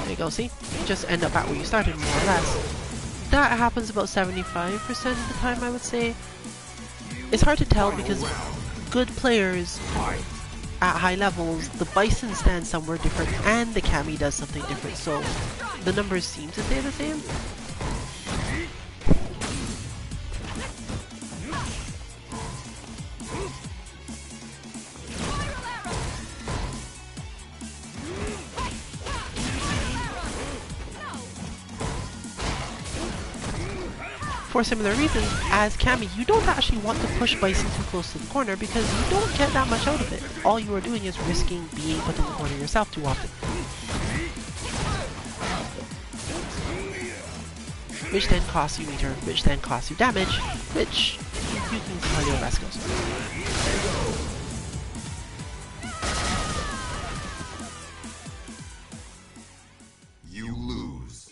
There you go, see? You just end up at where you started, more or less. That happens about 75% of the time, I would say. It's hard to tell because good players at high levels, the Bison stands somewhere different and the Cammy does something different, so the numbers seem to stay the same. For similar reasons, as Cammy, you don't actually want to push Bison too close to the corner because you don't get that much out of it. All you are doing is risking being put in the corner yourself too often. Which then costs you meter, which then costs you damage, which you can tell your best goes.
You lose.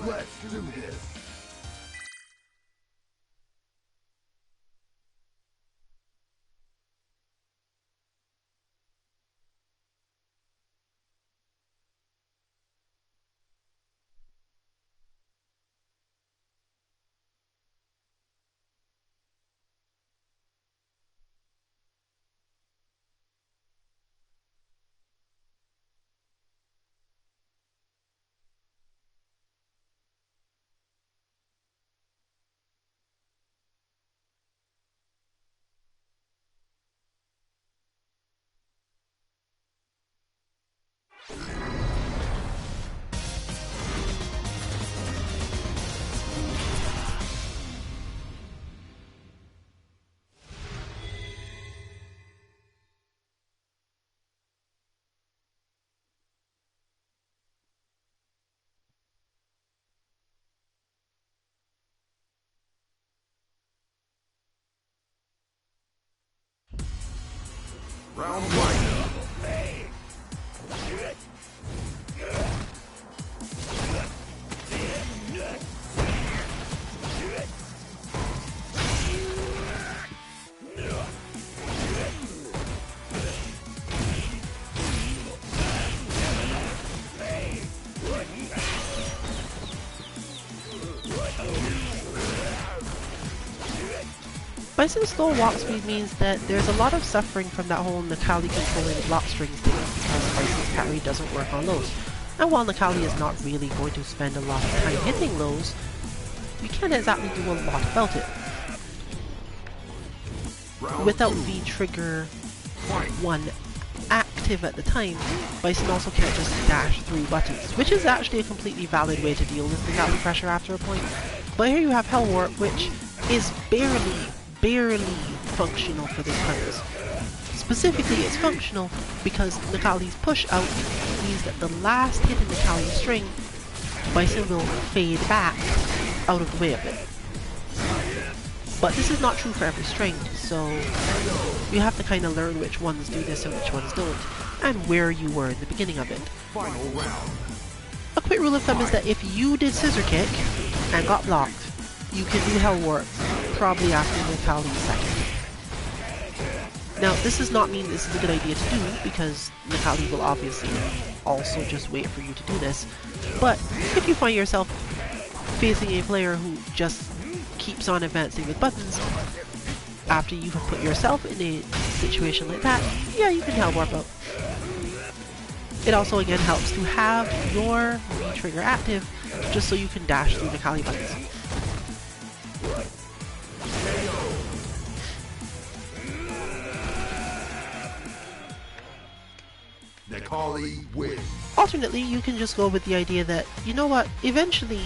Let's do this. Round one.
Bison's slow walk speed means that there's a lot of suffering from that whole Necalli controlling the block strings thing because Bison's parry doesn't work on lows. And while Necalli is not really going to spend a lot of time hitting lows, you can't exactly do a lot about it. Without V-Trigger 1 active at the time, Bison also can't just dash through buttons, which is actually a completely valid way to deal with Necalli pressure after a point. But here you have Hell Warp, which is barely functional for this premise. Specifically, it's functional because Necalli's push out means that the last hit in Necalli's string, Bison will fade back out of the way of it. But this is not true for every string, so you have to kind of learn which ones do this and which ones don't, and where you were in the beginning of it.
Final round.
A quick rule of thumb is that if you did Scissor Kick and got blocked, you can do Hell Warp probably after Necalli's second. Now, this does not mean this is a good idea to do, because Necalli will obviously also just wait for you to do this, but if you find yourself facing a player who just keeps on advancing with buttons, after you have put yourself in a situation like that, yeah, you can Hell Warp out. It also again helps to have your V-Trigger active, just so you can dash through Necalli buttons.
Necalli wins.
Alternately, you can just go with the idea that, you know what, eventually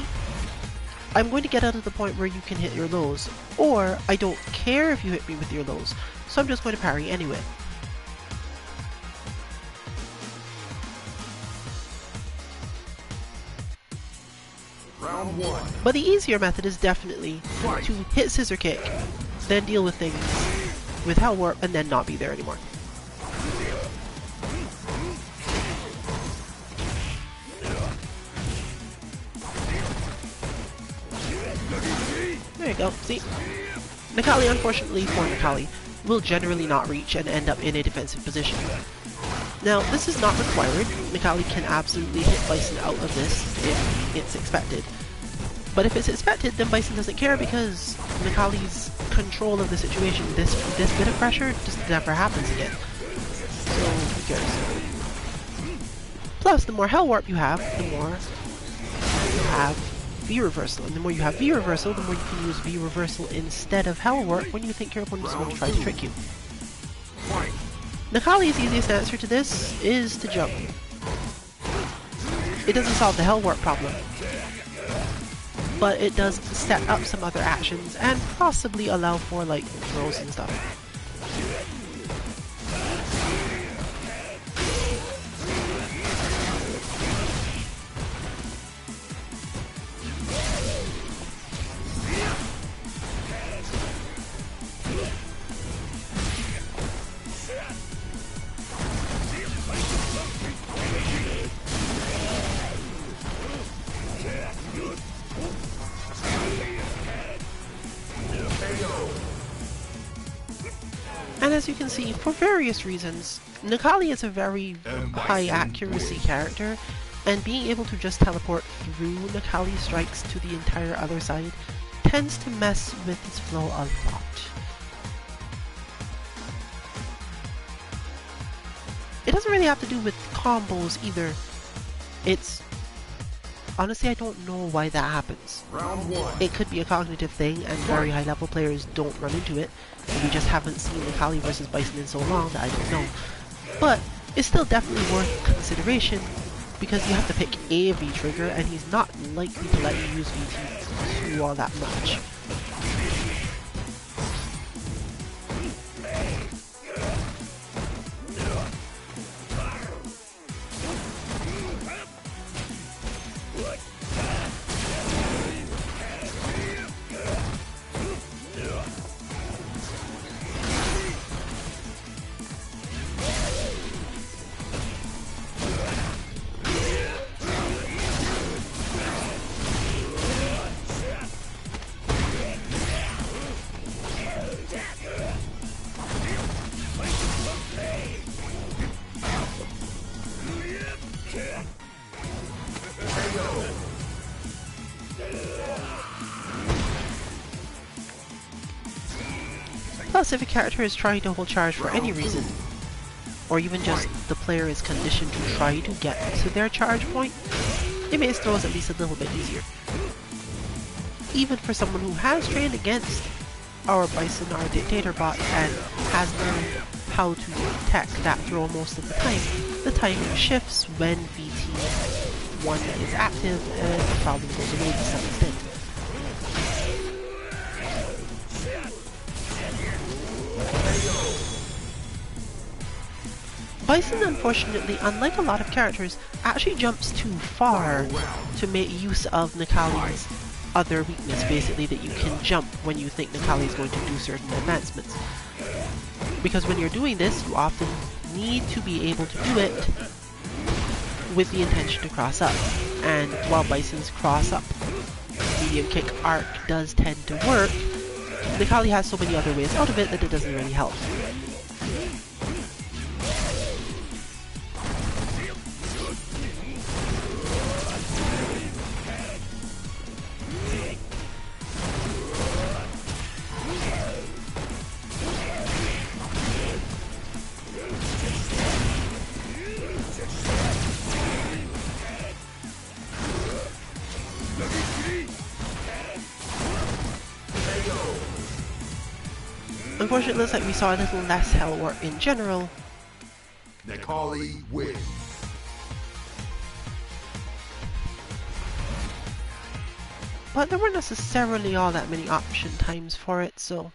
I'm going to get out of the point where you can hit your lows, or I don't care if you hit me with your lows, so I'm just going to parry anyway.
Round one.
But the easier method is definitely to hit Scissor Kick, then deal with things with Hell Warp, and then not be there anymore. There you go, see? Necalli, unfortunately for Necalli, will generally not reach and end up in a defensive position. Now, this is not required. Necalli can absolutely hit Bison out of this if it's expected. But if it's expected, then Bison doesn't care because Necalli's control of the situation, this bit of pressure, just never happens again. So, who cares? Plus, the more Hell Warp you have, the more you have V-Reversal. And the more you have V-Reversal, the more you can use V-Reversal instead of Hell Warp when you think your opponent is going to try to trick you. Necalli's easiest answer to this is to jump. It doesn't solve the Hell Warp problem, but it does set up some other actions and possibly allow for like throws and stuff. And as you can see, for various reasons, Necalli is a very high accuracy character, and being able to just teleport through Necalli strikes to the entire other side tends to mess with his flow a lot. It doesn't really have to do with combos either. It's... honestly, I don't know why that happens.
Round one.
It could be a cognitive thing, and very high level players don't run into it. We just haven't seen Necalli versus Bison in so long that I don't know. But it's still definitely worth consideration because you have to pick a V-Trigger and he's not likely to let you use VT2 all that much. Plus, if a character is trying to hold charge for any reason, or even just the player is conditioned to try to get to their charge point, it makes throws at least a little bit easier. Even for someone who has trained against our Bison, our Dictator bot, and has learned how to detect that throw most of the timing shifts when VT1 is active and the problem goes away to some extent. Bison, unfortunately, unlike a lot of characters, actually jumps too far to make use of Necalli's other weakness, basically that you can jump when you think Necalli is going to do certain advancements. Because when you're doing this, you often need to be able to do it with the intention to cross up. And while Bison's cross up medium kick arc does tend to work, Necalli has so many other ways out of it that it doesn't really help. Unfortunately, it looks like we saw a little less hell work in general.
Necalli wins.
But there weren't necessarily all that many option times for it, so...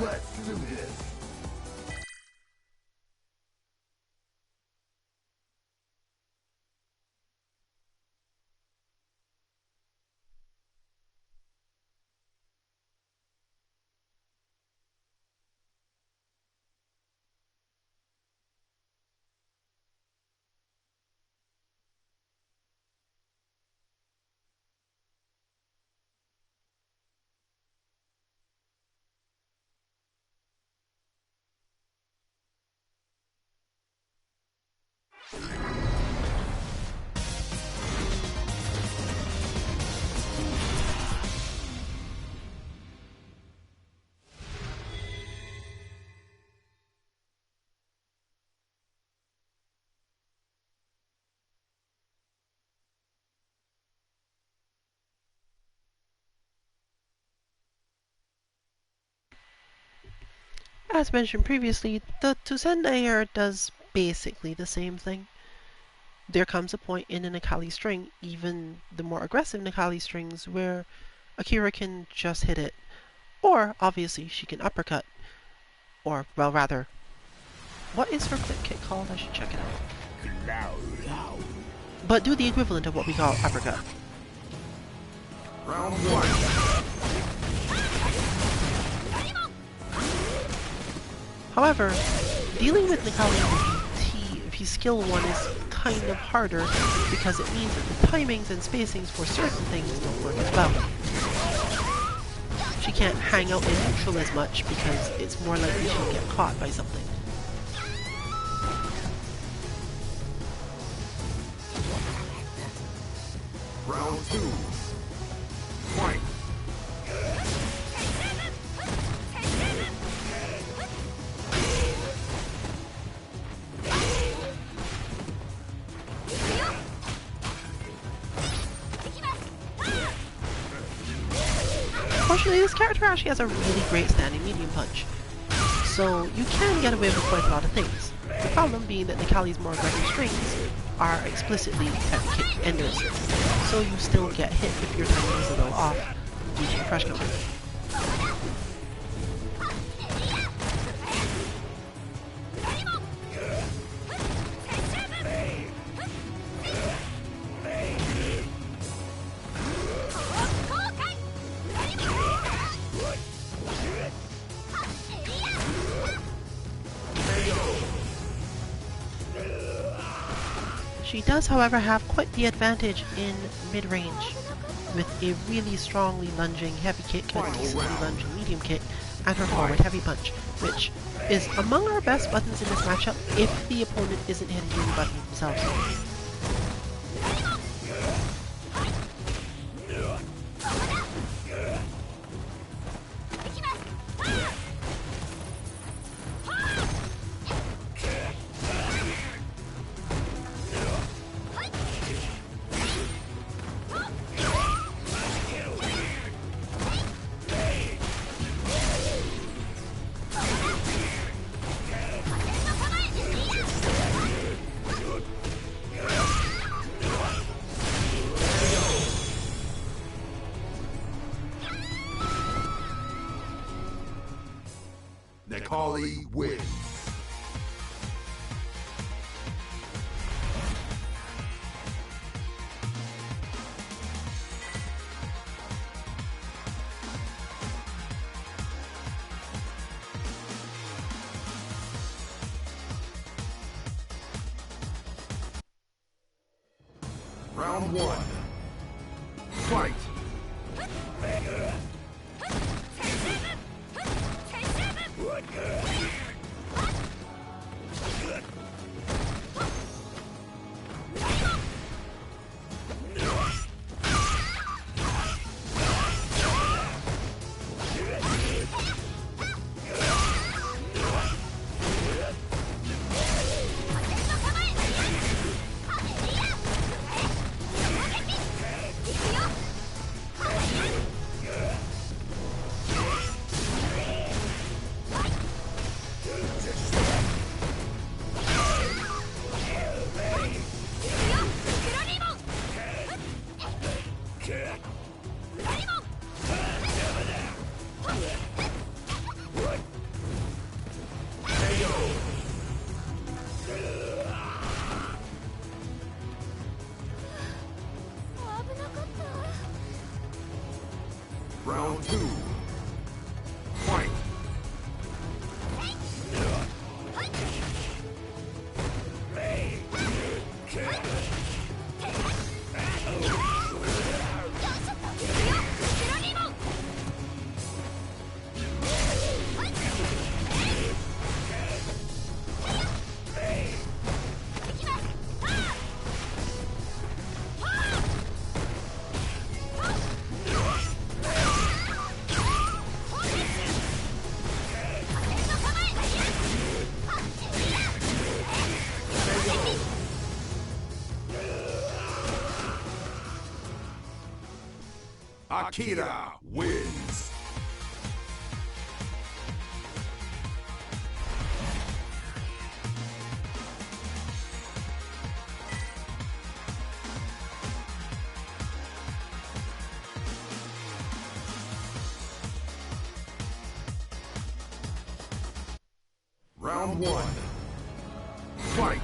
Let's do this. As mentioned previously, the Tusendai does basically the same thing. There comes a point in a Necalli string, even the more aggressive Necalli strings, where Akira can just hit it. Or, obviously, she can uppercut. Or, well, rather, what is her quick kick called? I should check it out. But do the equivalent of what we call uppercut. Round one.
However, dealing with Necalli with VT skill 1 is kind of harder because it means that the timings and spacings for certain things don't work as well. She can't hang out in neutral as much because it's more likely she'll get caught by something.
Round two. Fight.
Unfortunately, this character actually has a really great standing medium punch, so you can get away with quite a lot of things. The problem being that Necalli's more aggressive strings are explicitly heavy kick enders, so you still get hit if your timing is a little off due to the crush counter.
She does, however, have quite the advantage in mid-range, with a really strongly lunging heavy kick, a decently lunging medium kick, and her forward heavy punch, which is among our best buttons in this matchup if the opponent isn't hitting the button themselves.
Nekali wins. Round one. Fight! Round two. Fight! Akira wins. Round one. Fight!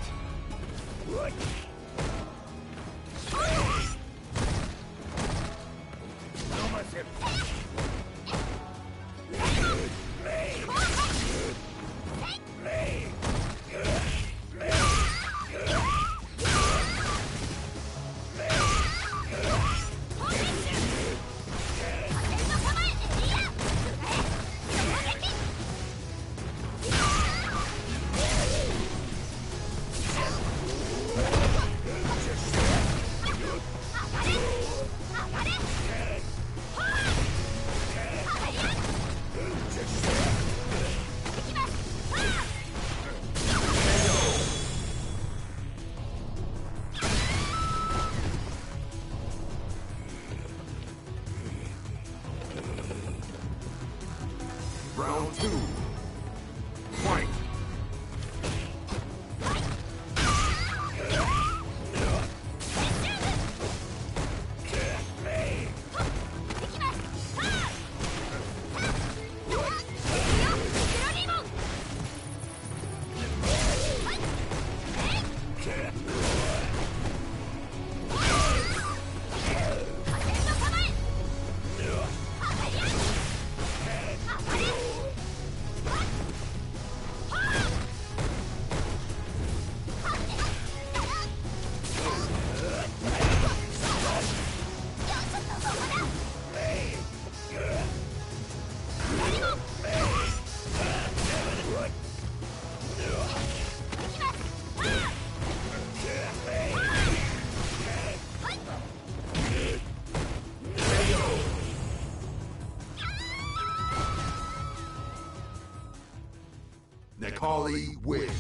Nekali wins.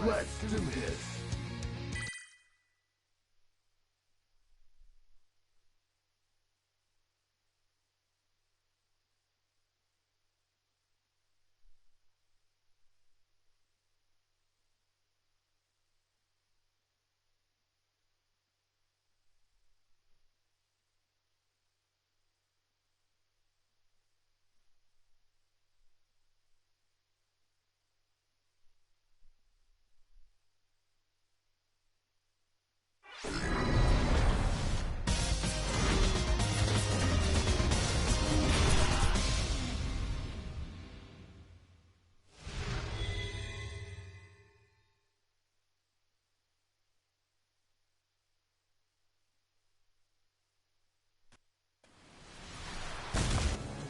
Let's do this.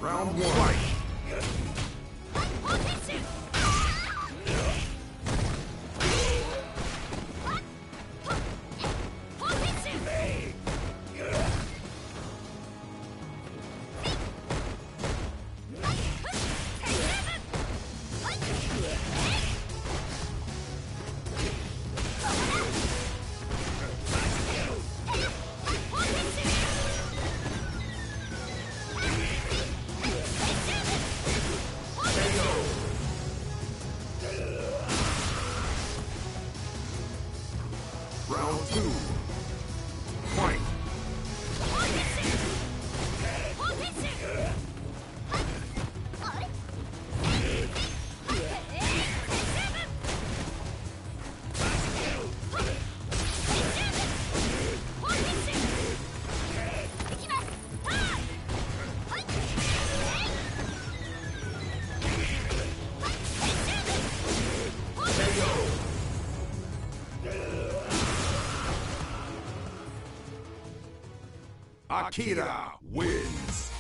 Round one. Fight. Round two. Fight. Akira wins.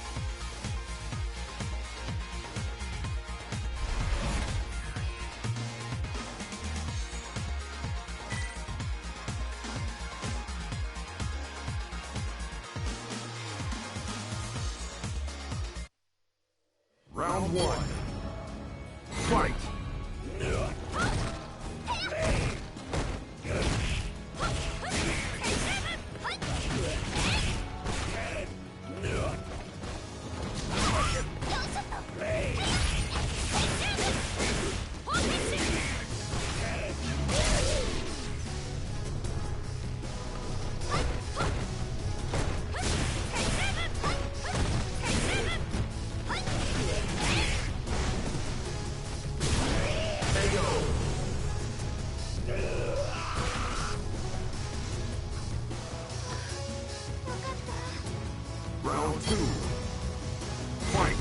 Round one. Fight. Round two. Fight.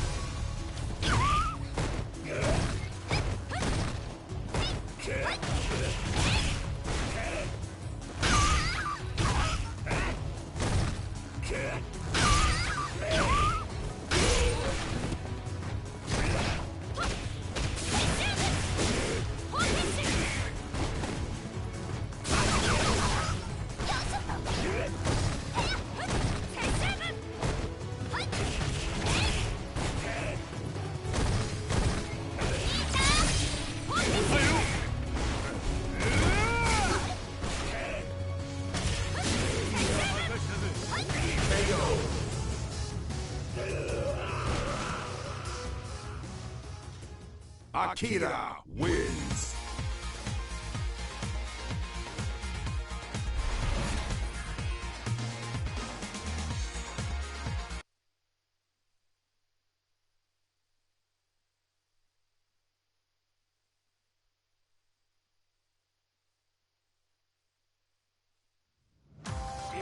Akira wins.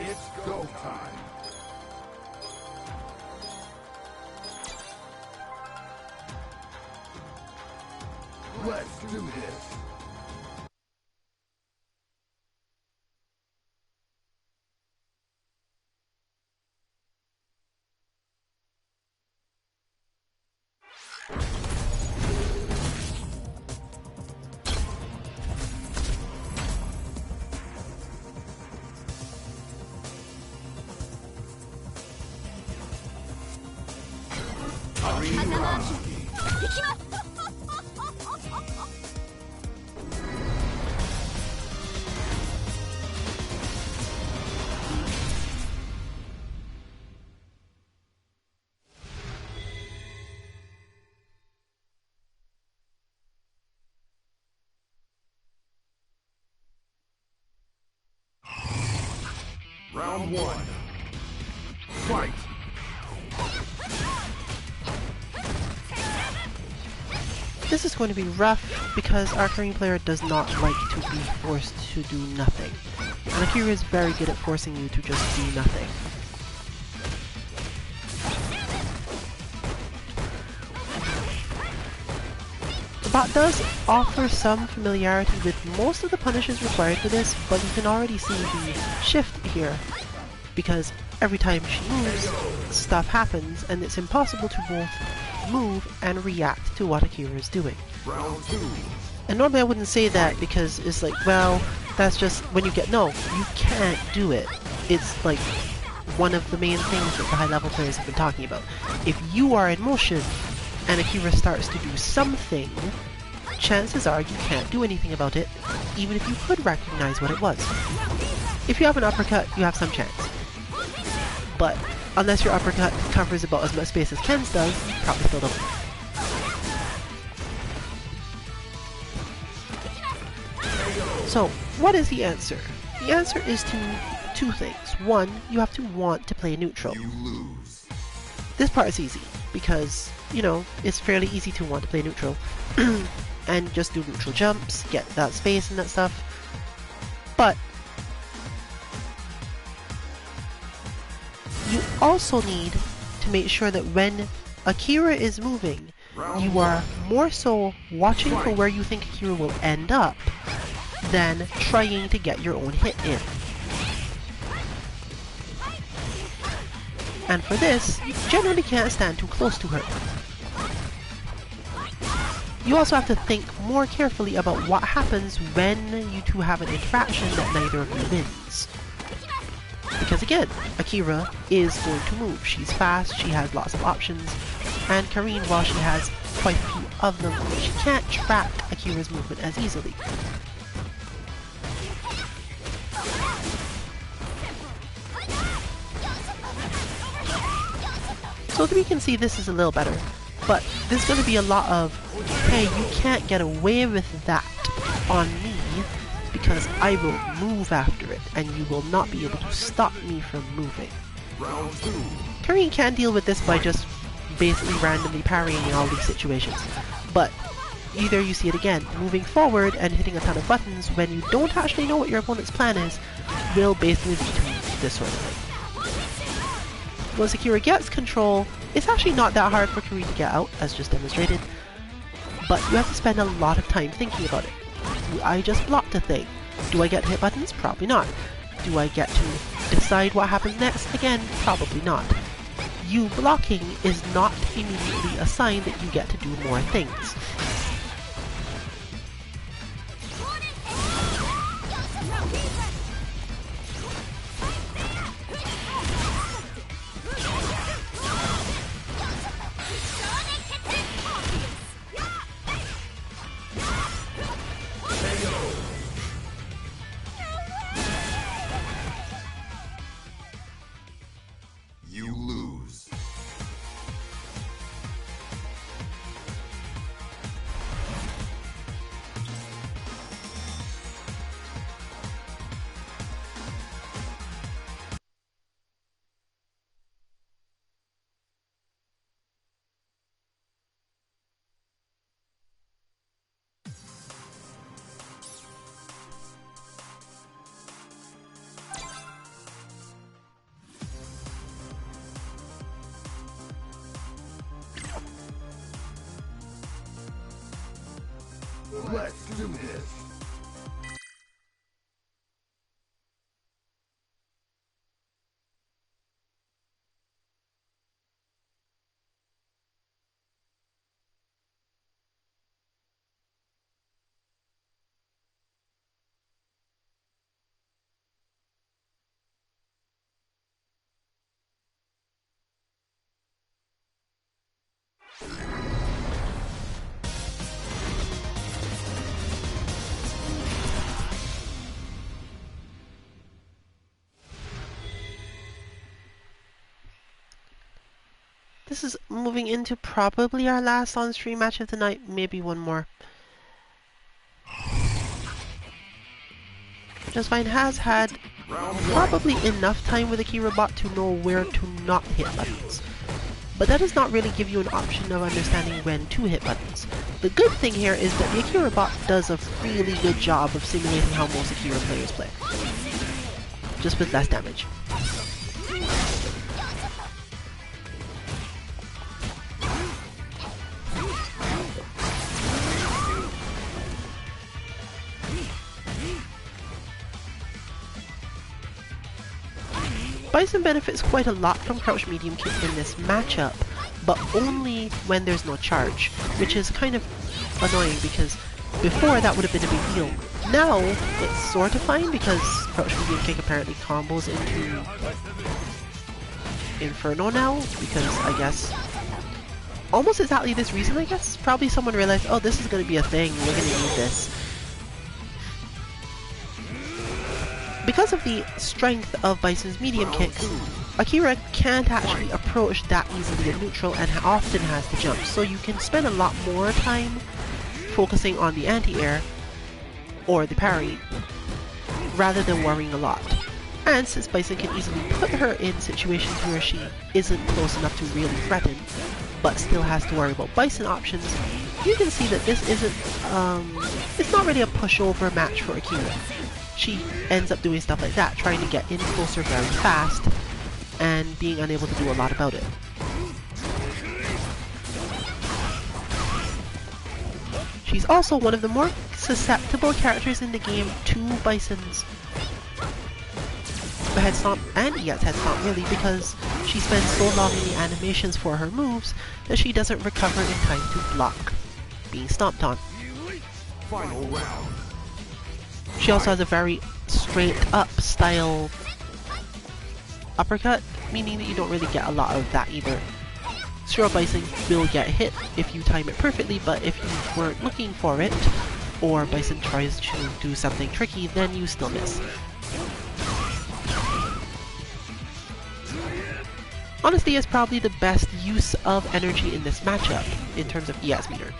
It's go time. Let's do this. Round one. Fight!
This is going to be rough because our Korean player does not like to be forced to do nothing. And Akira is very good at forcing you to just do nothing. The bot does offer some familiarity with most of the punishes required for this, but you can already see the shift here, because every time she moves, stuff happens, and it's impossible to both move and react to what Akira is doing.
Round two.
And normally I wouldn't say that because it's like, well, that's just when you get... No, you can't do it. It's like one of the main things that the high level players have been talking about. If you are in motion and Akira starts to do something, chances are you can't do anything about it, even if you could recognize what it was. If you have an uppercut, you have some chance. But unless your uppercut covers about as much space as Ken's does, you probably still don't. So, what is the answer? The answer is to two things. One, you have to want to play neutral.
You lose.
This part is easy, because, you know, it's fairly easy to want to play neutral. And just do neutral jumps, get that space and that stuff. But you also need to make sure that when Akira is moving, you are more so watching for where you think Akira will end up than trying to get your own hit in. And for this, you generally can't stand too close to her. You also have to think more carefully about what happens when you two have an interaction that neither of you wins. Because again, Akira is going to move. She's fast, she has lots of options, and Karine, while she has quite a few of them, she can't track Akira's movement as easily. So we can see this is a little better, but there's going to be a lot of, hey, you can't get away with that on me because I will move after it, and you will not be able to stop me from moving.
Round two.
Karine can deal with this by just basically randomly parrying in all these situations, but either you see it again, moving forward and hitting a ton of buttons when you don't actually know what your opponent's plan is, will basically lead to this sort of thing. Once Akira gets control, it's actually not that hard for Karine to get out, as just demonstrated, but you have to spend a lot of time thinking about it. Do I just block the thing? Do I get to hit buttons? Probably not. Do I get to decide what happens next? Again, probably not. You blocking is not immediately a sign that you get to do more things.
You lose. Let's do this.
This is moving into probably our last on-stream match of the night, maybe one more. Just Fine has had probably enough time with Akira Bot to know where to not hit buttons. But that does not really give you an option of understanding when to hit buttons. The good thing here is that the Akira Bot does a really good job of simulating how most Akira players play. Just with less damage. Bison benefits quite a lot from crouch medium kick in this matchup, but only when there's no charge, which is kind of annoying because before that would have been a big deal. Now it's sort of fine because crouch medium kick apparently combos into Inferno now, because I guess almost exactly this reason, I guess. Probably someone realized, oh, this is going to be a thing, we're going to need this. Because of the strength of Bison's medium kicks, Akira can't actually approach that easily in neutral and often has to jump, so you can spend a lot more time focusing on the anti-air or the parry rather than worrying a lot. And since Bison can easily put her in situations where she isn't close enough to really threaten, but still has to worry about Bison options, you can see that this isn't, it's not really a pushover match for Akira. She ends up doing stuff like that, trying to get in closer very fast, and being unable to do a lot about it. She's also one of the more susceptible characters in the game to Bison's head stomp and EX head stomp, really, because she spends so long in the animations for her moves that she doesn't recover in time to block being stomped on.
Final round.
She also has a very straight up style uppercut, meaning that you don't really get a lot of that either. Sure, Bison will get hit if you time it perfectly, but if you weren't looking for it, or Bison tries to do something tricky, then you still miss. Honestly, it's probably the best use of energy in this matchup, in terms of EX meter.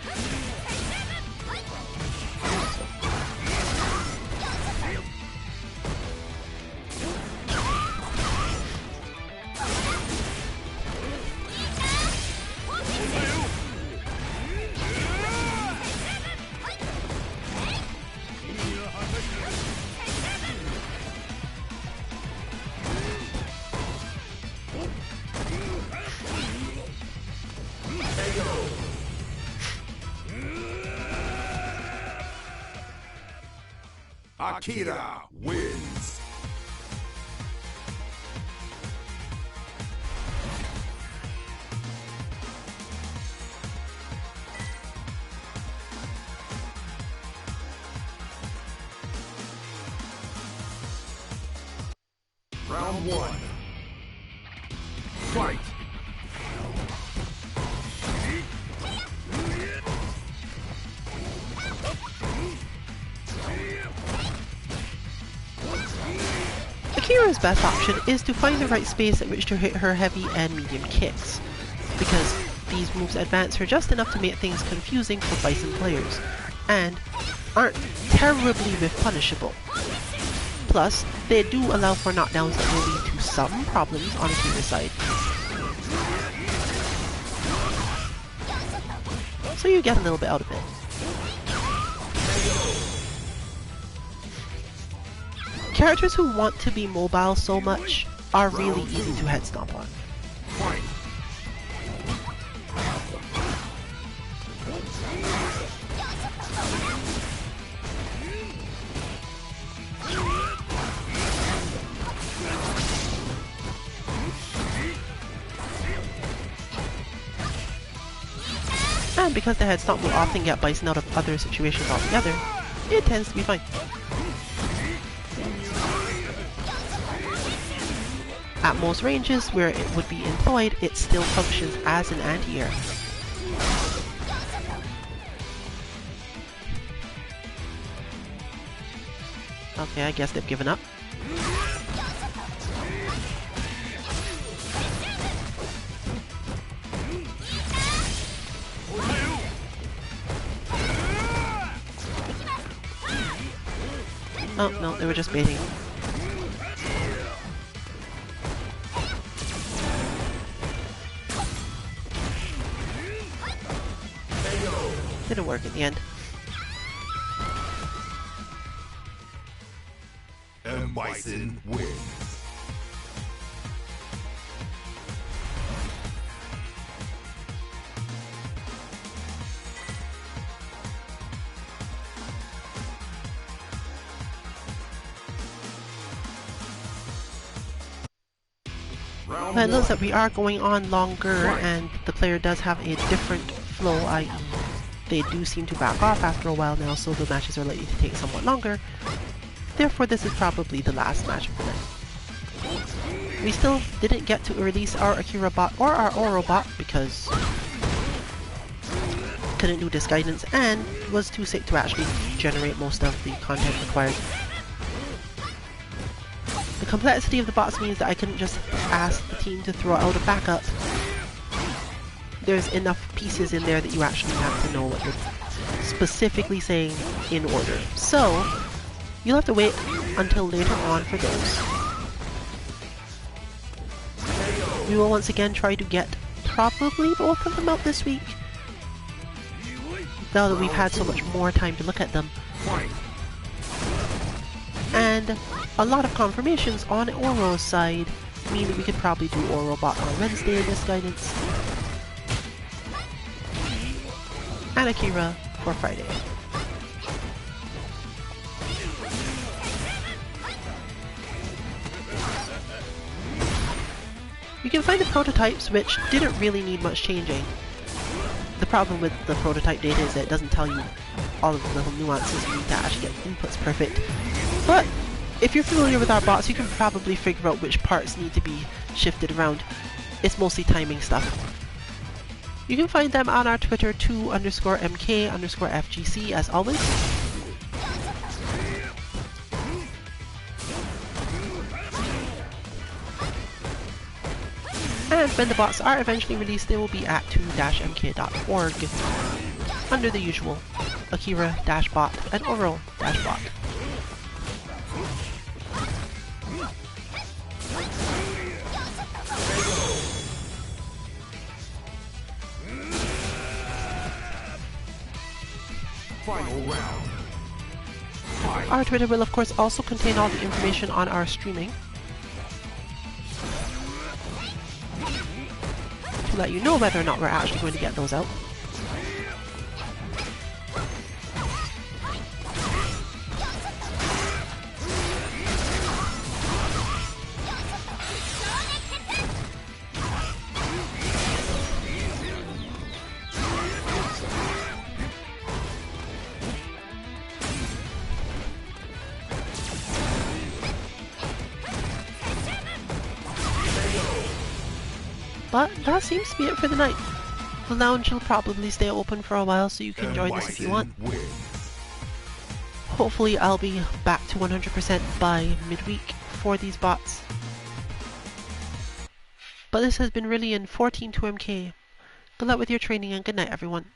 Akira wins. Round one. Fight.
Akira's best option is to find the right space at which to hit her heavy and medium kicks, because these moves advance her just enough to make things confusing for Bison players, and aren't terribly whiff punishable. Plus, they do allow for knockdowns that will lead to some problems on Akira's side. So you get a little bit out of it. Characters who want to be mobile so much are really easy to head stomp on.
Fight.
And because the head stomp will often get Bison out of other situations altogether, it tends to be fine. At most ranges where it would be employed, it still functions as an anti-air. Okay, I guess they've given up. Oh, no, they were just baiting. Didn't work in the end.
And Bison wins.
But it looks like we are going on longer, and the player does have a different flow, i.e. they do seem to back off after a while now, so the matches are likely to take somewhat longer. Therefore, this is probably the last match of the night. We still didn't get to release our Akira bot or our Oro bot because couldn't do this guidance and was too sick to actually generate most of the content required. The complexity of the bots means that I couldn't just ask the team to throw out a backup. There's enough pieces in there that you actually have to know what you're specifically saying in order. So, you'll have to wait until later on for those. We will once again try to get probably both of them out this week, now that we've had so much more time to look at them. And a lot of confirmations on Oro's side mean that we could probably do Oro bot on Wednesday in this guidance, and Akira for Friday. You can find the prototypes, which didn't really need much changing. The problem with the prototype data is that it doesn't tell you all of the little nuances you need to actually get inputs perfect. But if you're familiar with our bots, you can probably figure out which parts need to be shifted around. It's mostly timing stuff. You can find them on our Twitter 2_MK_FGC as always. And when the bots are eventually released, they will be at 2-mk.org under the usual Akira-bot and Oro-bot.
Final round.
Our Twitter will of course also contain all the information on our streaming, to let you know whether or not we're actually going to get those out. But that seems to be it for the night. The lounge will probably stay open for a while, so you can join us if you want. Hopefully I'll be back to 100% by midweek for these bots. But this has been really in 14 2MK. Good luck with your training and good night everyone.